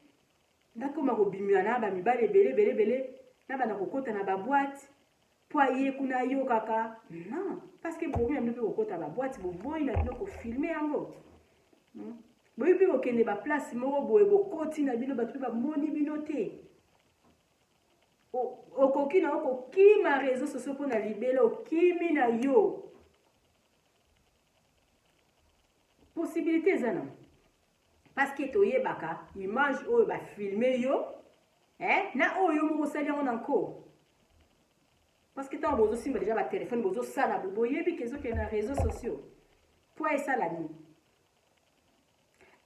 ndakoma kobimia na ba mibale bele na bana kokota na ba boîte po aye kuna yo kaka. Non, parce que bomi ampe kokota ba boîte boboyi na bino ko filmer yango. Boyi pe okende ba place moko boye bokoti na bino batu bamoni bino te. Okoki na okokima réseaux sociaux po na libela okimi na yo. Possibilité ezana. Parce que toyebaka image oyo ba filmer yo na oyo moko sali yango nanko. Parce que tant bozo simba déjà ba téléphone bozo sala boyebi kezo ke na réseaux sociaux. Po esala ni.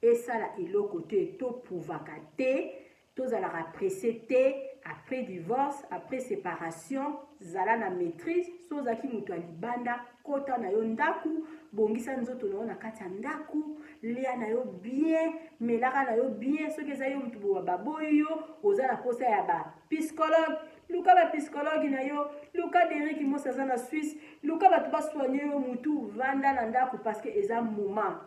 Esala iloko te to pouvaka te tozalaka pressé te après divorce, après séparation, zala na maîtrise, sozaki mutu alibanda kota na yo ndaku, bongisa nzoto na yo na kati ya ndaku, lia na yo bien, melaka na yo bien, soki eza yo mutu boba baboyo, ozala posa ya ba psychologue, luka ba psychologue na yo, luka Derrick Moss aza na Suisse, luka batu ba soigner yo mutu vanda na ndaku parce que eza moment.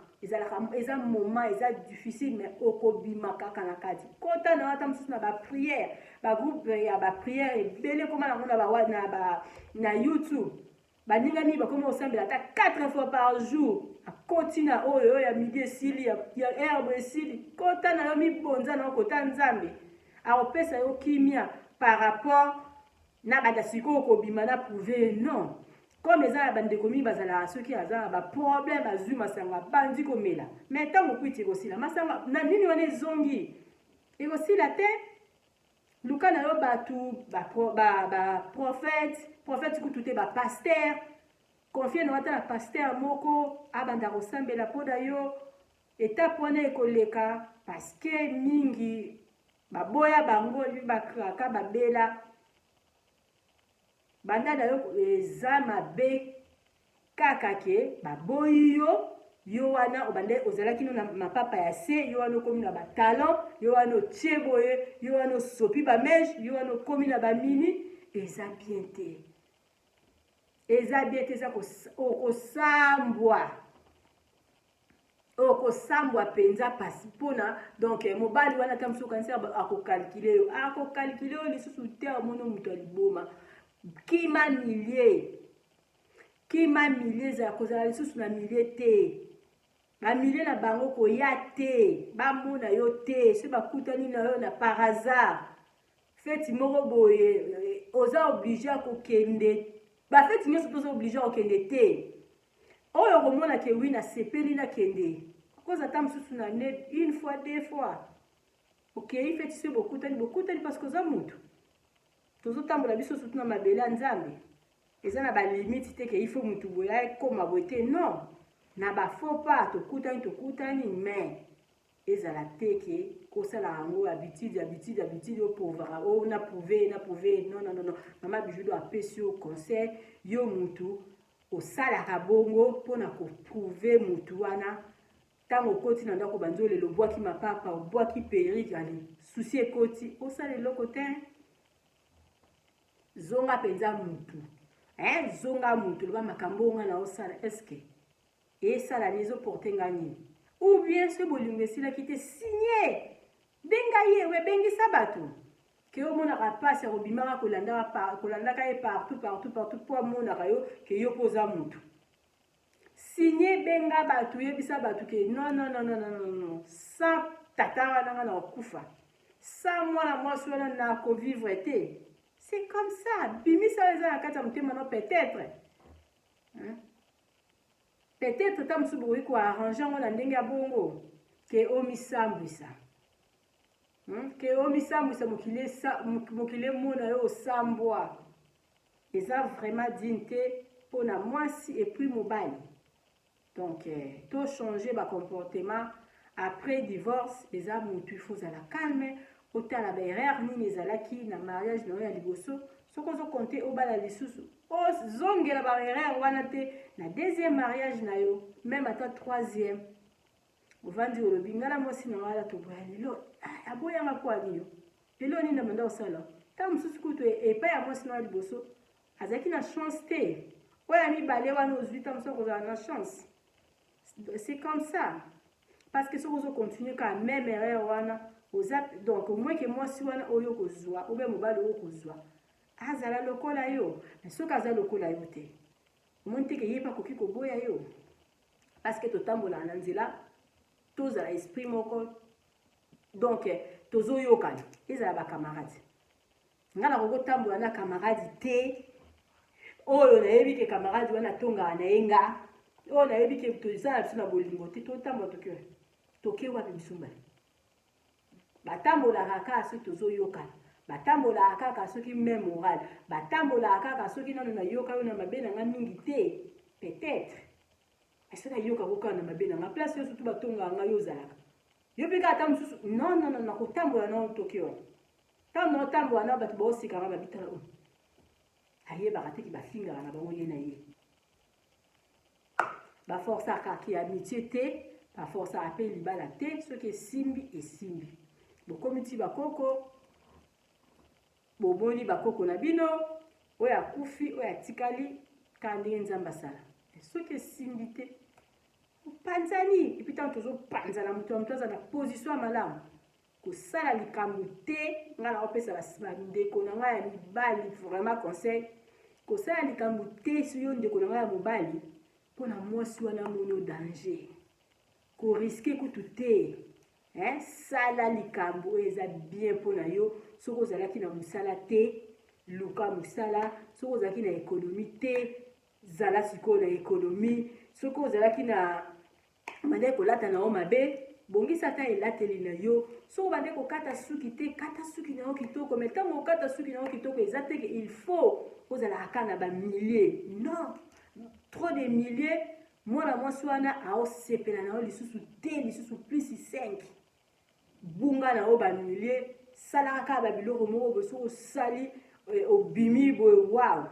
Eza moment, eza difficile, mais okobima kaka na kati. Kota na wata msusu na ba prière, ba groupe ya ba prière ebele koma na ngona na YouTube. Ba ninga ni ba koma osambela ata 4 fois par jour. Akoti na oyo ya midi esili ya herbe esili. Kota na yo mibonza na kota nzambe. Aopesa yo kimia par rapport na bada siko okobima na prouver non. Comme les gens bandeko mi bazala ceux qui azala ba problème azuma sanga bandi komela mais tant okuiti kosila masanga na nini wana zongi ekosila te. Luka na yo batu prophète kutu te pasteur. Confie na wata na pasteur moko abanda kosambela mpo na yo. Étape wana ekoleka parce que mingi baboya bango bakaka babela. Banda na yo eza mabe kaka ke baboyi yo wana obande ozalaki no na mapapa ya se, yo wana okomi na batalon, yo wana otie boye, yo wana osopi bameshe, yo wana okomi na bamini. Eza bien te. Eza bien te, eza okosambwa. Okosambwa penza pasi mpona. Donc mobali wana ta mosusu kanisa akokalkile yo. Akokalkile yo lisusu te amono moto aliboma. Kima milie za kozala lisusu na milie te. Bamilie na bango koya te. Bamona yo te. Se bakutani na yo na par hasard. Feti moko boye. Oza oblige akokende. Bafeti nyonso toza oblige akokende te. Oyo komona ke wi na sepeli na kende. Koza ta mosusu na net une fois, deux fois. Ok, feti se bokutani parce que oza mutu. Tozotambola biso surtout na mabele ya Nzambe. Eza na balimite te ke ifo mutu boya ekoma boye te. Non. Na bafo pa tokutani mais ezala te ke kosala yango habitude yo pauvre. O na prouvé. Non. Mama Bijou doit apesi yo conseil yo mutu osalaka bongo mpona koprouve mutu wana. Tango okoti na ndako banzo lelo obwaki mapapa, obwaki perike, ale susi ekoti, osala eloko te. Zonga penza mutu. Zonga mutu loba makambo nga na osala eske esala nizo porte ngani. Ou bien se bolingo esilaki te signé. Benga ye we bengisa bato. Ke yo monaka pasi ya kobimaka kolandaka ye partout po amonaka yo ke yo poza mutu. Signé benga bato yebisa bato ke non. Sa tata wana nga na okufa. Sa mwana mwasi wana na kovivre te. C'est comme ça. Bimisa eza na kati ya motema no peut-être. Peut-être ta mosusu bokoki koarrange ngo na ndenge ya bongo ke omisambwisa. Ke omisambwisa mokili emona yo osambwa. Eza vraiment digne te mpona mwasi et puis mobali. Donc to changer ba comportement après divorce. Eza mutu ifo zala calme. Otala ba erreur nini ezalaki na mariage na yo ya liboso. Soko ozokonte obala lisusu ozongela ba erreur wana te na deuxième mariage na yo, même ata troisième. Ovandi olobi ngala mwasi na wala to boya lelo aboyanga kwa nini lelo nini na manda osala ta mosusu kutu epa ya mwasi na liboso azaki na chance te. Oya mibale wana ozwi ta mosusu kozala na chance. C'est comme ça. Parce que soko ozokontinue ka même erreur wana donc au moins que mwasi wana oyo kozwa obe mobali oyo kozwa azala lokola yo. Mais soki aza lokola yo te omoni te ke ye pa koki koboya yo. Parce que totambola na nzela tozala esprit moko. Donc tozoyokana ezala bakamarade. Nga na kokotambola na kamarade te oyo nayebi ke kamarade wana tongaka na ye nga oyo nayebi ke tozala biso na bolingo te. Totambola toke wapi biso mbala. Batambolaka kaka soki tozoyokana. Batambolaka kaka soki même moral. Batambolaka kaka soki nano nayoka yo na mabe na nga mingi te. Peut-être ese nayoka kokana na mabe na nga place yo surtout batongaka nga yo ozalaka yo mpe kaka ta mosusu non nakotambola na otoki wana ntango naotambola na bato baosikanga babitala oyo ayebaka teki bafingaka na bango ye na ye. Baforsaka ki amitié te, baforsaka mpe libala te. Soki esimbi bokomi ti bakoko boboni bakoko na bino oyo akufi oyo atikali kaka ndenge Nzambe asala. Soki esimbi te opanzani epi ntango tozopanzana moto aza na position ya malamu kosala likambo te. Nga na opesa bandeko na ngai ya mibali vraiment conseil kosala likambo te so yo ndeko na ngai ya mobali mpona mwasi wana mono danger koriske kutu te. Sala likambo oyo eza bien mpona yo. Soki ozalaki na mosala te luka mosala. Soki ozalaki na ekonomi te zala sikoyo na ekonomi. Soki ozalaki na mande kolata na yo mabe bongisa ata elateli na yo soki obande kokata suki te kata suki na yo kitoko me ntango okata suki na yo kitoko eza te ke il faut ozalaka kaka na bamillier non trop de milliers mwana mwasi wana aosepela na yo lisusu te lisusu plus 5 bunga na yo bamillier salaka kaka babiloko moko boye soki osali obimi boye wow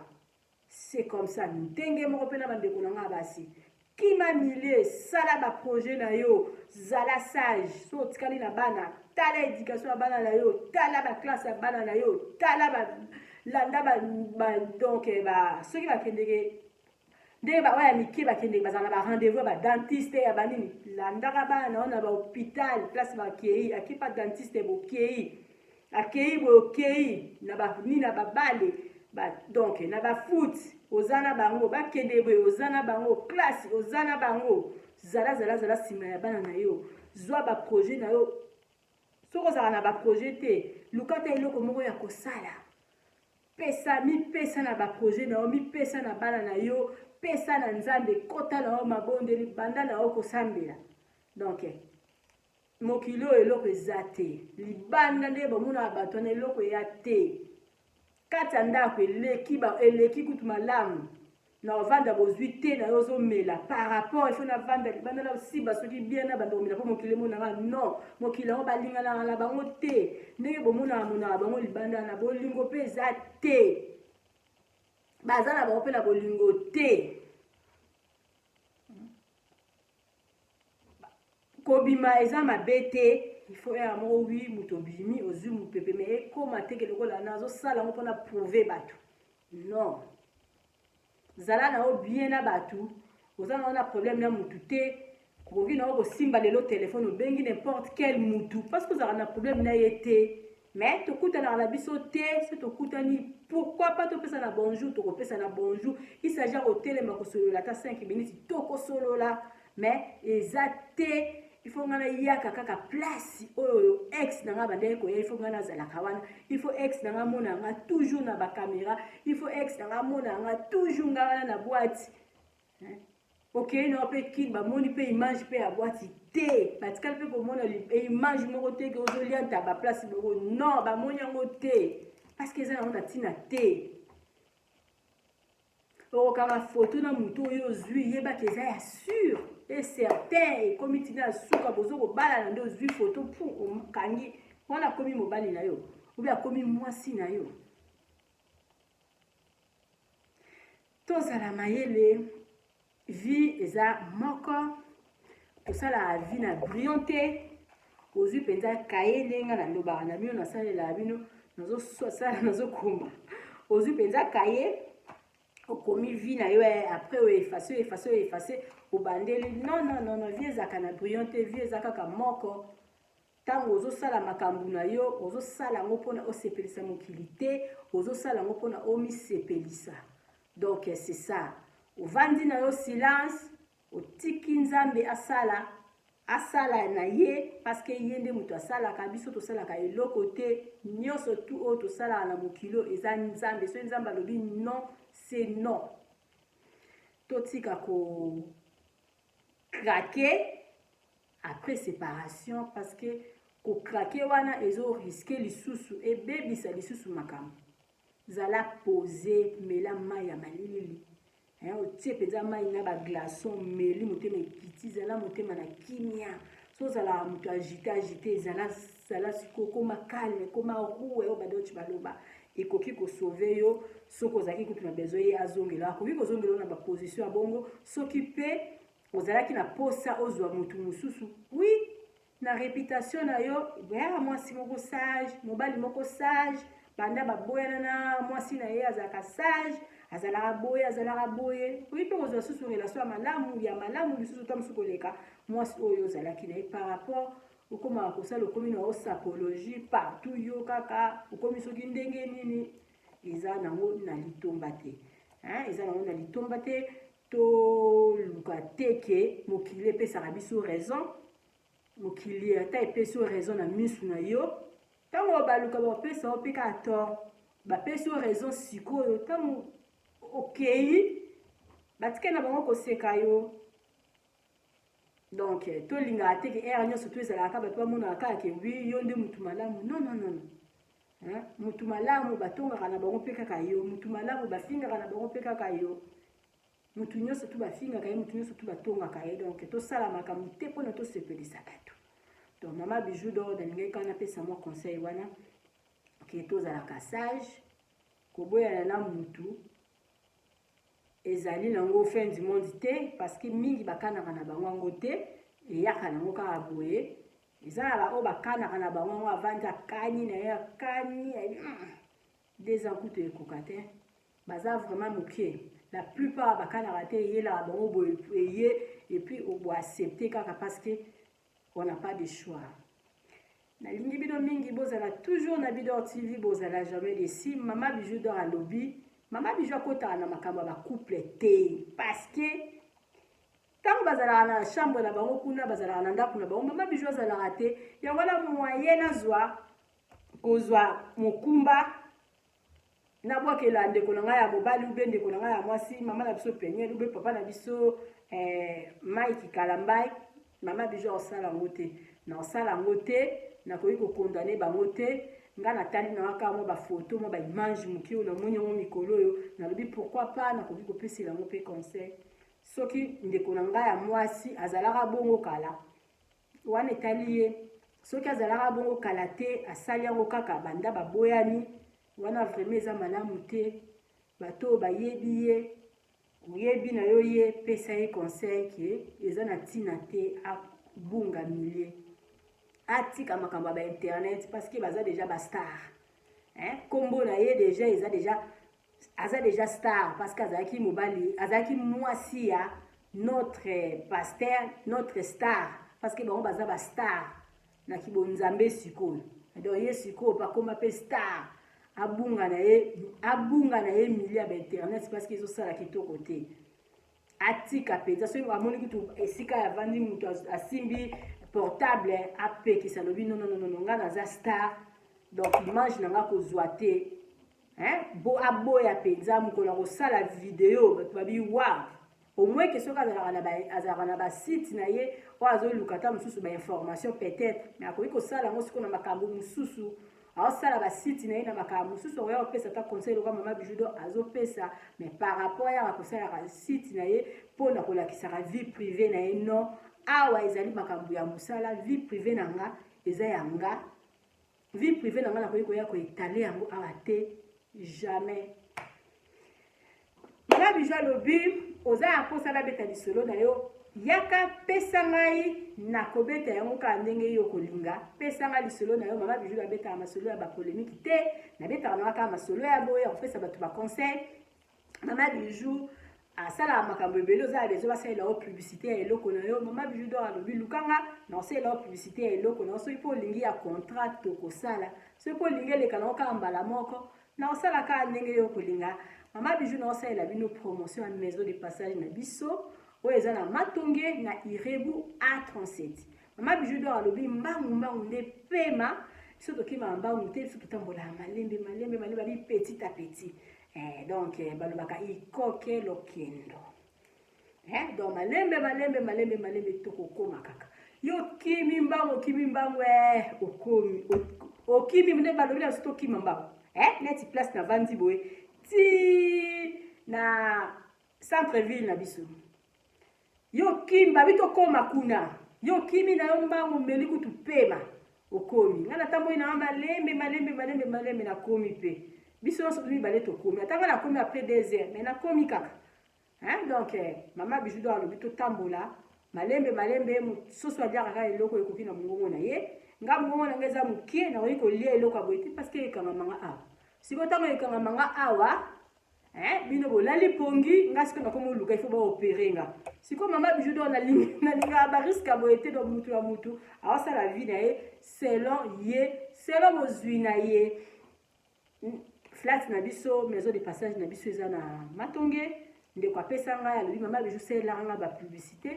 c'est comme ça ndenge moko mpe na bandeko na nga basi kima millier sala baprojet na yo zala sage so otikali na bana tala éducation ya bana na yo tala baklasse ya bana na yo tala landa donc soki bakendeke ndenge bawaya mike bakendeke bazala na barendez-vous ya badentiste ya banini landaka bana na yo na bahôpital place bakei aki pa dentiste bokei akei boye okei na banini na babale donc na bafoot oza na bango bakende boye oza na bango classe oza na bango zala nsima ya bana na yo zwa baprojet na yo soki ozala na baprojet te luka te eloko moko ya kosala mipesa na baprojet na yo mipesa na bana na yo pesa na nzambe kota na yo mabondeli banda na yo kosambela donc mokili oyo eloko eza te libanda nde bomona bato na eloko eya te kati ya ndako eleki kutu malamu na ovanda bozwi te na yo ozomela par rapport ifo na vanda libanda na osiba soki bien na banda komela mpo mokili emonaka non mokili yango balinganaka na bango te ndenge bomonaka bango libanda na bolingo mpe eza te baza na bango mpe na bolingo te kobima eza mabe te il faut ya moko wi moto bimi ozwi mopepe me ekóma te ke lokola na azosala yango mpona prouve bato non zala na yo bien na bato oza na yo na problème na mutu te okoki na yo kosimba lelo telefone obengi n'importe quel mutu parce que ozalaka na problème na ye te mais tokutanaka na biso te so tokutani pourquoi pas topesa na bonjour tokopesa na bonjour il s'agit ya kotelema kosolola ata 5 minutes tokosolola mais eza te il faut ngana yaka kaka place oyo ex nanga bandeki koya il faut ngana azalaka wana il faut ex nanga mona nga toujours na bacaméra il faut ex nanga mona nga toujours nga wana na boîte okei na mpe kini bamoni mpe image mpe ya boîte te batikali mpe komona image moko te ke ozolia nta baplace moko non bamoni yango te parce que eza nango na ntina te okokanga foto na motu oyo ozwi yebaka eza ya sûr et certain ekomi ntina ya suka bozo kobala na nde ozwi foto mpo okangi wana akomi mobali na yo obi akomi mwasi na yo tozala mayele vie eza moko tosalaka vie na brillant te ozwi mpenza kaye ndenga na lobaka na bino nasalelaka bino nazosala nazokoma ozwi mpenza kaye okomi vie na yo après oefase obandeli non vie ezaka na brillant te vie eza kaka moko ntango ozosala makambo na yo ozosala yango mpona osepelisa mokili te ozosala yango mpona omisepelisa donc c'est ça ovandi na yo silence otiki nzambe asala na ye parce que ye nde moto asalaka biso tosalaka eloko te nyonso tu oyo tosalaka na mokili eza nzambe soki nzambe alobi non c'est non totika krake après séparation parce que kokrake wana ezoriske lisusu ebebisa lisusu makambo zala pose mela mai ya malili otie mpenza mai na baglaçon meli motema ekiti zala motema na kimia so ozalaka moto agite ezala sikoyo koma calme koma roue oyo badoti baloba ekoki kosauve yo soki ozalaki kutu na besoin ye azongela akoki kozongela na baposition ya bongo soki mpe ozalaki na posa ozwa motu mosusu oui na réputation na yo boyaka mwasi moko sage mobali moko sage banda baboyana na mwasi na ye azalaka sage azalaka boye oui mpe kozwa susu relation ya malamu lisusu ta mosusu koleka mwasi oyo ozalaki na ye par rapport okomaka kosala okomi na osapologie partout yo kaka okomi soki ndenge nini eza nango na litomba te toluka te ke mokili epesaka biso raison mokili ata epesi yo raison na misu na yo ntango baluka bapesa yo mpe kaka tort bapesi yo raison sikoyo ntango okei batikali na bango koseka yo Donc to linga te ke er nyonso to ezalaka bato bamona kaka ke wi yo nde mutu malamu non non non hein mutu malamu batongaka na bango mpe kaka yo mutu malamu bafingaka na bango mpe kaka yo mutu nyonso tu bafingaka ye mutu nyonso tu batongaka ye donc tosala makambo te mpona tosepelisa bato donc mama bijou d'or nalingai kaka napesa mwa conseil wana ke tozalaka sage koboyana na mutu ezali nango fin du monde te parce que mingi bakanaka na bango yango te eyaka nango kaka boye eza na baoyo bakanaka na bango yango avandi akani na ye akani deux ans kutu ekoka te baza vraiment mokie la plupart bakanaka te eyelaka bango boye eye et puis oboaccepte kaka parce que on n'a pas de choix nalingi bino mingi bozala toujours na Bidor TV bozala jamais déçu mama bijou d'or alobi mama bijou akotaka na makambo ya bacouple te parce que ntango bazalaka na chambre na bango kuna bazalaka na ndako na bango mama bijou azalaka te yango wana moyen nazwa kozwa mokumba nabwakela ndeko na ngai ya mobali ube ndeko na ngai ya mwasi mama na biso penyele ube papa na biso Mike Kalambai mama bijou osala yango te na osala yango te nakoki kokondane bango te nga natali na waka mo bafoto mo baimage moki oyo namoni yango mikolo oyo nalobi pourquoi pas nakoki kopesela yango mpe conseil soki ndeko na ngai ya mwasi azalaka bongo kala wana etali ye soki azalaka bongo kala te asali yango kaka banda baboyani wana vraiment eza malamu te bato oyo bayebi ye oyebi na yo ye pesa ye conseil ke eza na ntina te abungamili ye atika makambo ya bainternet parce que baza déjà bastar kombo na ye déjà aza déjà star parce que azalaki mobali azalaki mwasi ya notre pasteur notre star parce que bango baza bastar na kibonzambe sikoyo donc ye sikoyo bakoma mpe star abunga na ye mili ya bainternet parce que ezosala kitoko te atika mpenza soki amoni kutu esika ya vandi mutu asimbi portable apekisa lobi non nga naza star donc image nanga kozwa te aboya mpenza mokolo kosala video bato babi wa omoi ke soki azalaka na basite na ye oyo azoluka ata mosusu bainformation peut-être mais akoki kosala yango sikoyo na makambo mosusu aosala basite na ye na makambo mosusu okoya kopesa ata conseil loka mama bijou d'or azopesa mais par rapport yaka kosalaka site na ye mpona kolakisaka vie privé na ye non awa ezali makambo ya mosala vie privé na nga eza ya nga vie privé na nga nakoki koya koetale yango awa te jamais mama bijou alobi oza ya mposa babeta lisolo na yo yaka pesa ngai nakobeta yango kaka ndenge yo kolinga pesa ngai lisolo na yo mama bijou abetaka masolo ya bapolémiki te nabetaka nanga kaka masolo ya boye ya kopesa bato baconseil mama bijou asalaka makambo ebele oza bezo basalela o publicité ya eloko na yo mama bijou d'or alobi lukanga na osalela o publicité ya eloko na yo soki mpo olingi ya contrat tokosala soki mpo olingi eleka na yo kaka mbala moko na osala kaka ndenge yo kolinga mama bijou na osalela bino promotion ya maison de passage na biso oyo eza na matonge na irebu A37 mama bijou d'or alobi mbangu nde pema biso tokima mbangu te biso totambola malembe babi petit à petit donc balobaka ikoke lokendo donc malembe tokokoma kaka yo kimi mbangu okimi nde balobi na biso tokima mbangu neti place na vandi boye ti na centre ville na biso yo kimi babi tokoma kuna yo kimi na yo mbangu meli kutu pema okomi nga natamboyi na malembe nakomi mpe biso nyonso mibale tokomi atanga nakomi après 2 heures mais nakomi kaka donc mama bijou d'or alobi totambola malembe mosusu aliaka kaka eloko ekoki na mongongo na ye nga mongongo na nga eza mokie nakoki kolia eloko ya boye te parce que ekangamanga awa sikoyo ntango ekangamanga awa bino bolali pongi nga sikoyo nakomi oluka ifo baopere nga sikoyo mama bijou d'or nalingaka bariske ya boye te donc mutu ya mutu aosala vie na ye selon mozwi na ye flat na biso maison de passage na biso eza na matonge ndeko apesa ngai alobi mama bijou selaka nga bapublicité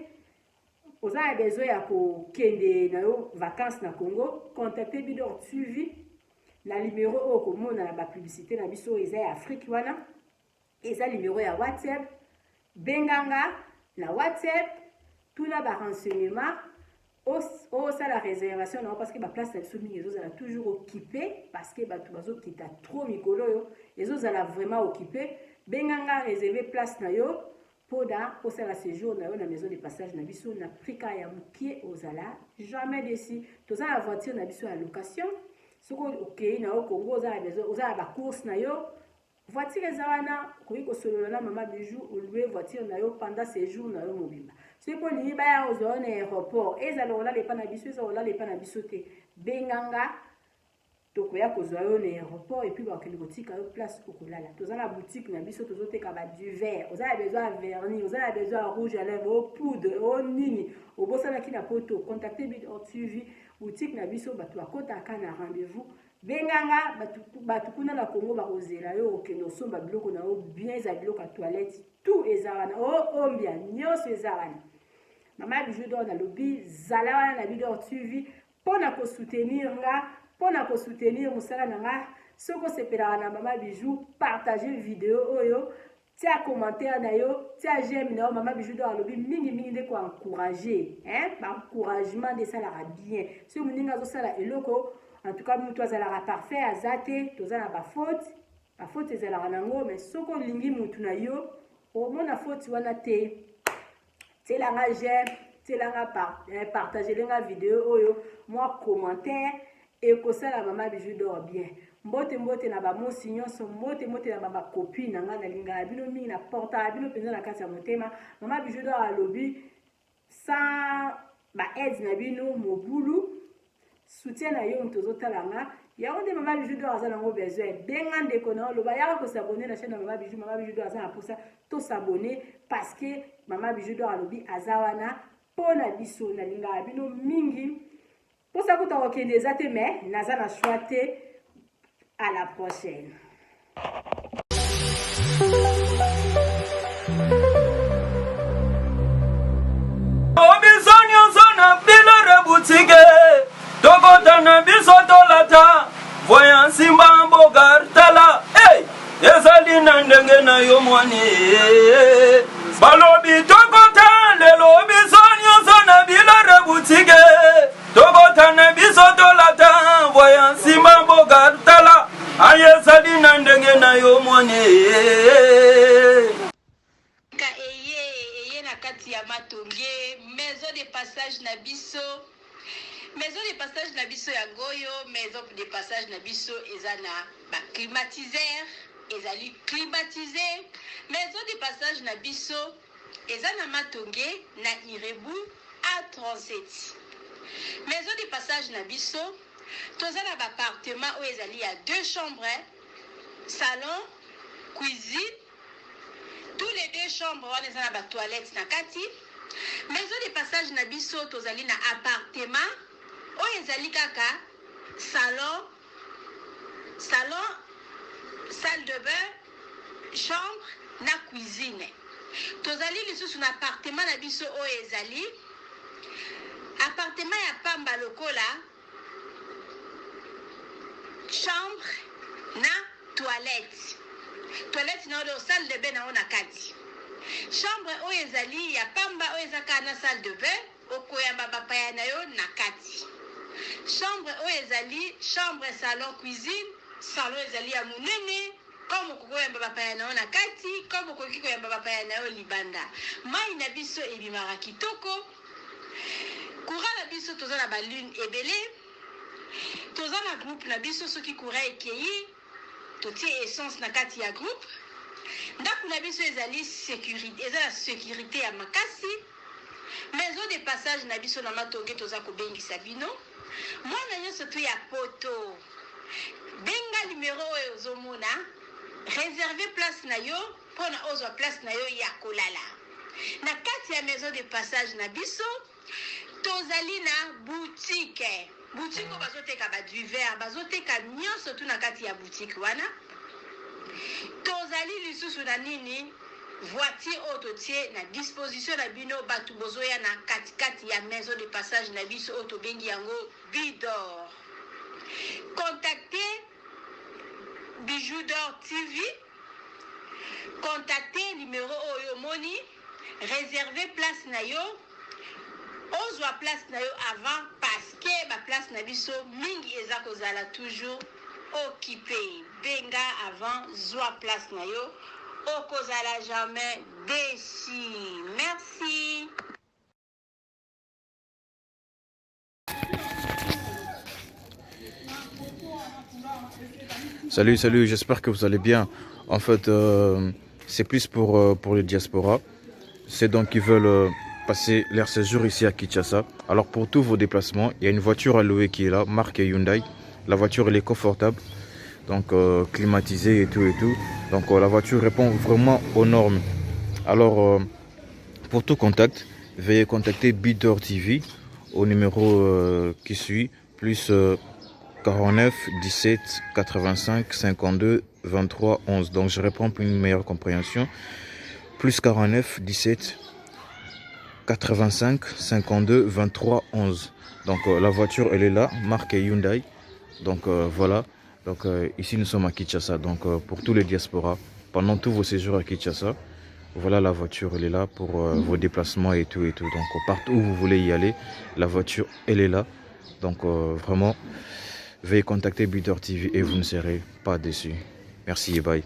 oza na besoin ya kokende na yo vacances na Congo contacte Bidor TV na numéro oyo komona na bapublicité na biso eza ya Afrique wana eza numéro ya WhatsApp benganga na WhatsApp tout là bas renseignement au ça la réservation non parce que ba place elle soumis les autres toujours occupé parce que ba tubazo qui t'a trop mikolo yo les autres là vraiment occupé benganga réserver place na yo pour ça la séjour na yo na maison de passage na biso na prika ya mukie ozala jamais déçu tout ça la voiture na biso à location soko OK na au Congo ozala maison ozala ba course na yo voiture ezawana koyi kosolola na mama bijou ou louer voiture na yo pendant séjour na yo mobimba c'est pour ni ba aux zones aéroport ezalola les pana biso ezalola les pana biso te benganga tokoya kozwa yo na aéroport et puis bakende kotika yo place okolala tozala boutique na biso tozoteka ba du verre ozala besoin vernis ozala besoin rouge à lèvres au poudre au nini obosana ki na poto contacter bid suivi boutique na biso bato akotaka na rendez-vous benganga bato kuna na Congo bakozela yo okende osomba biloko na yo bien eza biloko ya toilette tout ezalana ombia nyonso ezalana mama bijou d'or na lobby zala wana na bidor suivi pona ko soutenir nga pona ko soutenir musala na nga soko sepelaka na mama bijou partager vidéo oyo tia commentaire na yo tia j'aime na yo mama bijou d'or na lobby mingi nde ko encourager ba encouragement de ça la bien si muninga zo sala eloko en tout cas mutu azalaka parfait azate tozala ba faute ezalaka nango mais soko lingi mutu na yo omona faute wana te telanga j'aime telanga partager lenga vidéo oyo moi commentaire et kosala mama bijou d'or bien mbote na ba mosi nyonso mbote na ba copine na nga na linga bino mingi na porta bino penza na kati ya motema mama bijou d'or a lobby sans ba aide na bino mobulu soutien na yo tozotalanga yango nde mama bijou d'or aza nango besoin benga ndeko na oloba yaka kosabone na chaîne ya mama bijou d'or aza na posa to s'abonner parce que mama bijou d'or alobi aza wana pona biso na linga bino mingi posa kuta kokende eza te mais naza na choix te à la prochaine. Tokotana bisoto lata voyant simba mbogar tala hey ezali na ndenge na yo mwani balobi tokota lelo bisonyo zona bilare boutique tokotana bisoto lata voyant simba mbogar tala ayezali na ndenge na yo mwani ka eye na kati ya matonge maison de passage na biso maison de passage na biso ya goyo maison de passage na biso ezana ba climatiseur ezali climatisé maison de passage na biso ezana matonge na Irebu A37 maison de passage na biso tozana ba appartement où ezali ya 2 chambres salon cuisine tous les 2 chambres wana ezana ba toilette na kati maison de passage na biso tozali na appartement oyo ezali kaka salon salle de bain chambre na cuisine tozali lisusu na appartement na biso oyo ezali appartement ya pamba lokola chambre na toilette na oyo salle de bain na oyo na kati chambre oyo ezali ya pamba oyo ezaka na salle de bain okoyamba bapaya na yo na kati chambre oyo ezali chambre salon cuisine salon ezali ya monene comme okokoyamba bapaya na yo na kati comme okoki koyamba bapaya na yo libanda mai na biso ebimaka kitoko courant na biso toza na balune ebele toza na groupe na biso soki courant ekei totie essence na kati ya groupe ndako na biso ezali eza na sécurité ya makasi maison de passage na biso na matonge toza kobengisa bino mwana nyonso to ya poto benga numéro oyo ozomona réserver place na yo mpona ozwa place na yo ya kolala na kati ya maison de passage na biso tozali na boutique oyo bazoteka baduver bazoteka nyonso tu na kati ya boutique wana tozali lisusu na nini voiture oyo totie na disposition na bino bato bozoya na katikati ya maison de passage na biso oyo tobengi yango bidor contactez Bijou d'Or TV contactez numéro oyo moni réservez place na yo ozwa place na yo avant parce que ba place na biso mingi eza kozala toujours occupé. Benga avant zwa place na yo okozala jamais déçu. Merci. Salut, j'espère que vous allez bien. En fait, c'est plus pour le diaspora. C'est donc qui veulent passer leur séjour ici à Kinshasa. Alors pour tous vos déplacements, il y a une voiture à louer qui est là, marque Hyundai. La voiture elle est confortable, donc climatisée et tout. Donc la voiture répond vraiment aux normes. Alors pour tout contact, veuillez contacter Bidor TV au numéro qui suit, plus 49 17 85 52 23 11. Donc je réponds pour une meilleure compréhension. Plus 49 17 85 52 23 11. Donc la voiture elle est là, marque Hyundai. Donc voilà. Donc ici nous sommes à Kinshasa. Donc pour tous les diasporas, pendant tous vos séjours à Kinshasa, voilà la voiture elle est là pour vos déplacements et tout. Donc partout où vous voulez y aller, la voiture elle est là. Donc vraiment, veuillez contacter Bidor TV et vous ne serez pas déçus. Merci et bye.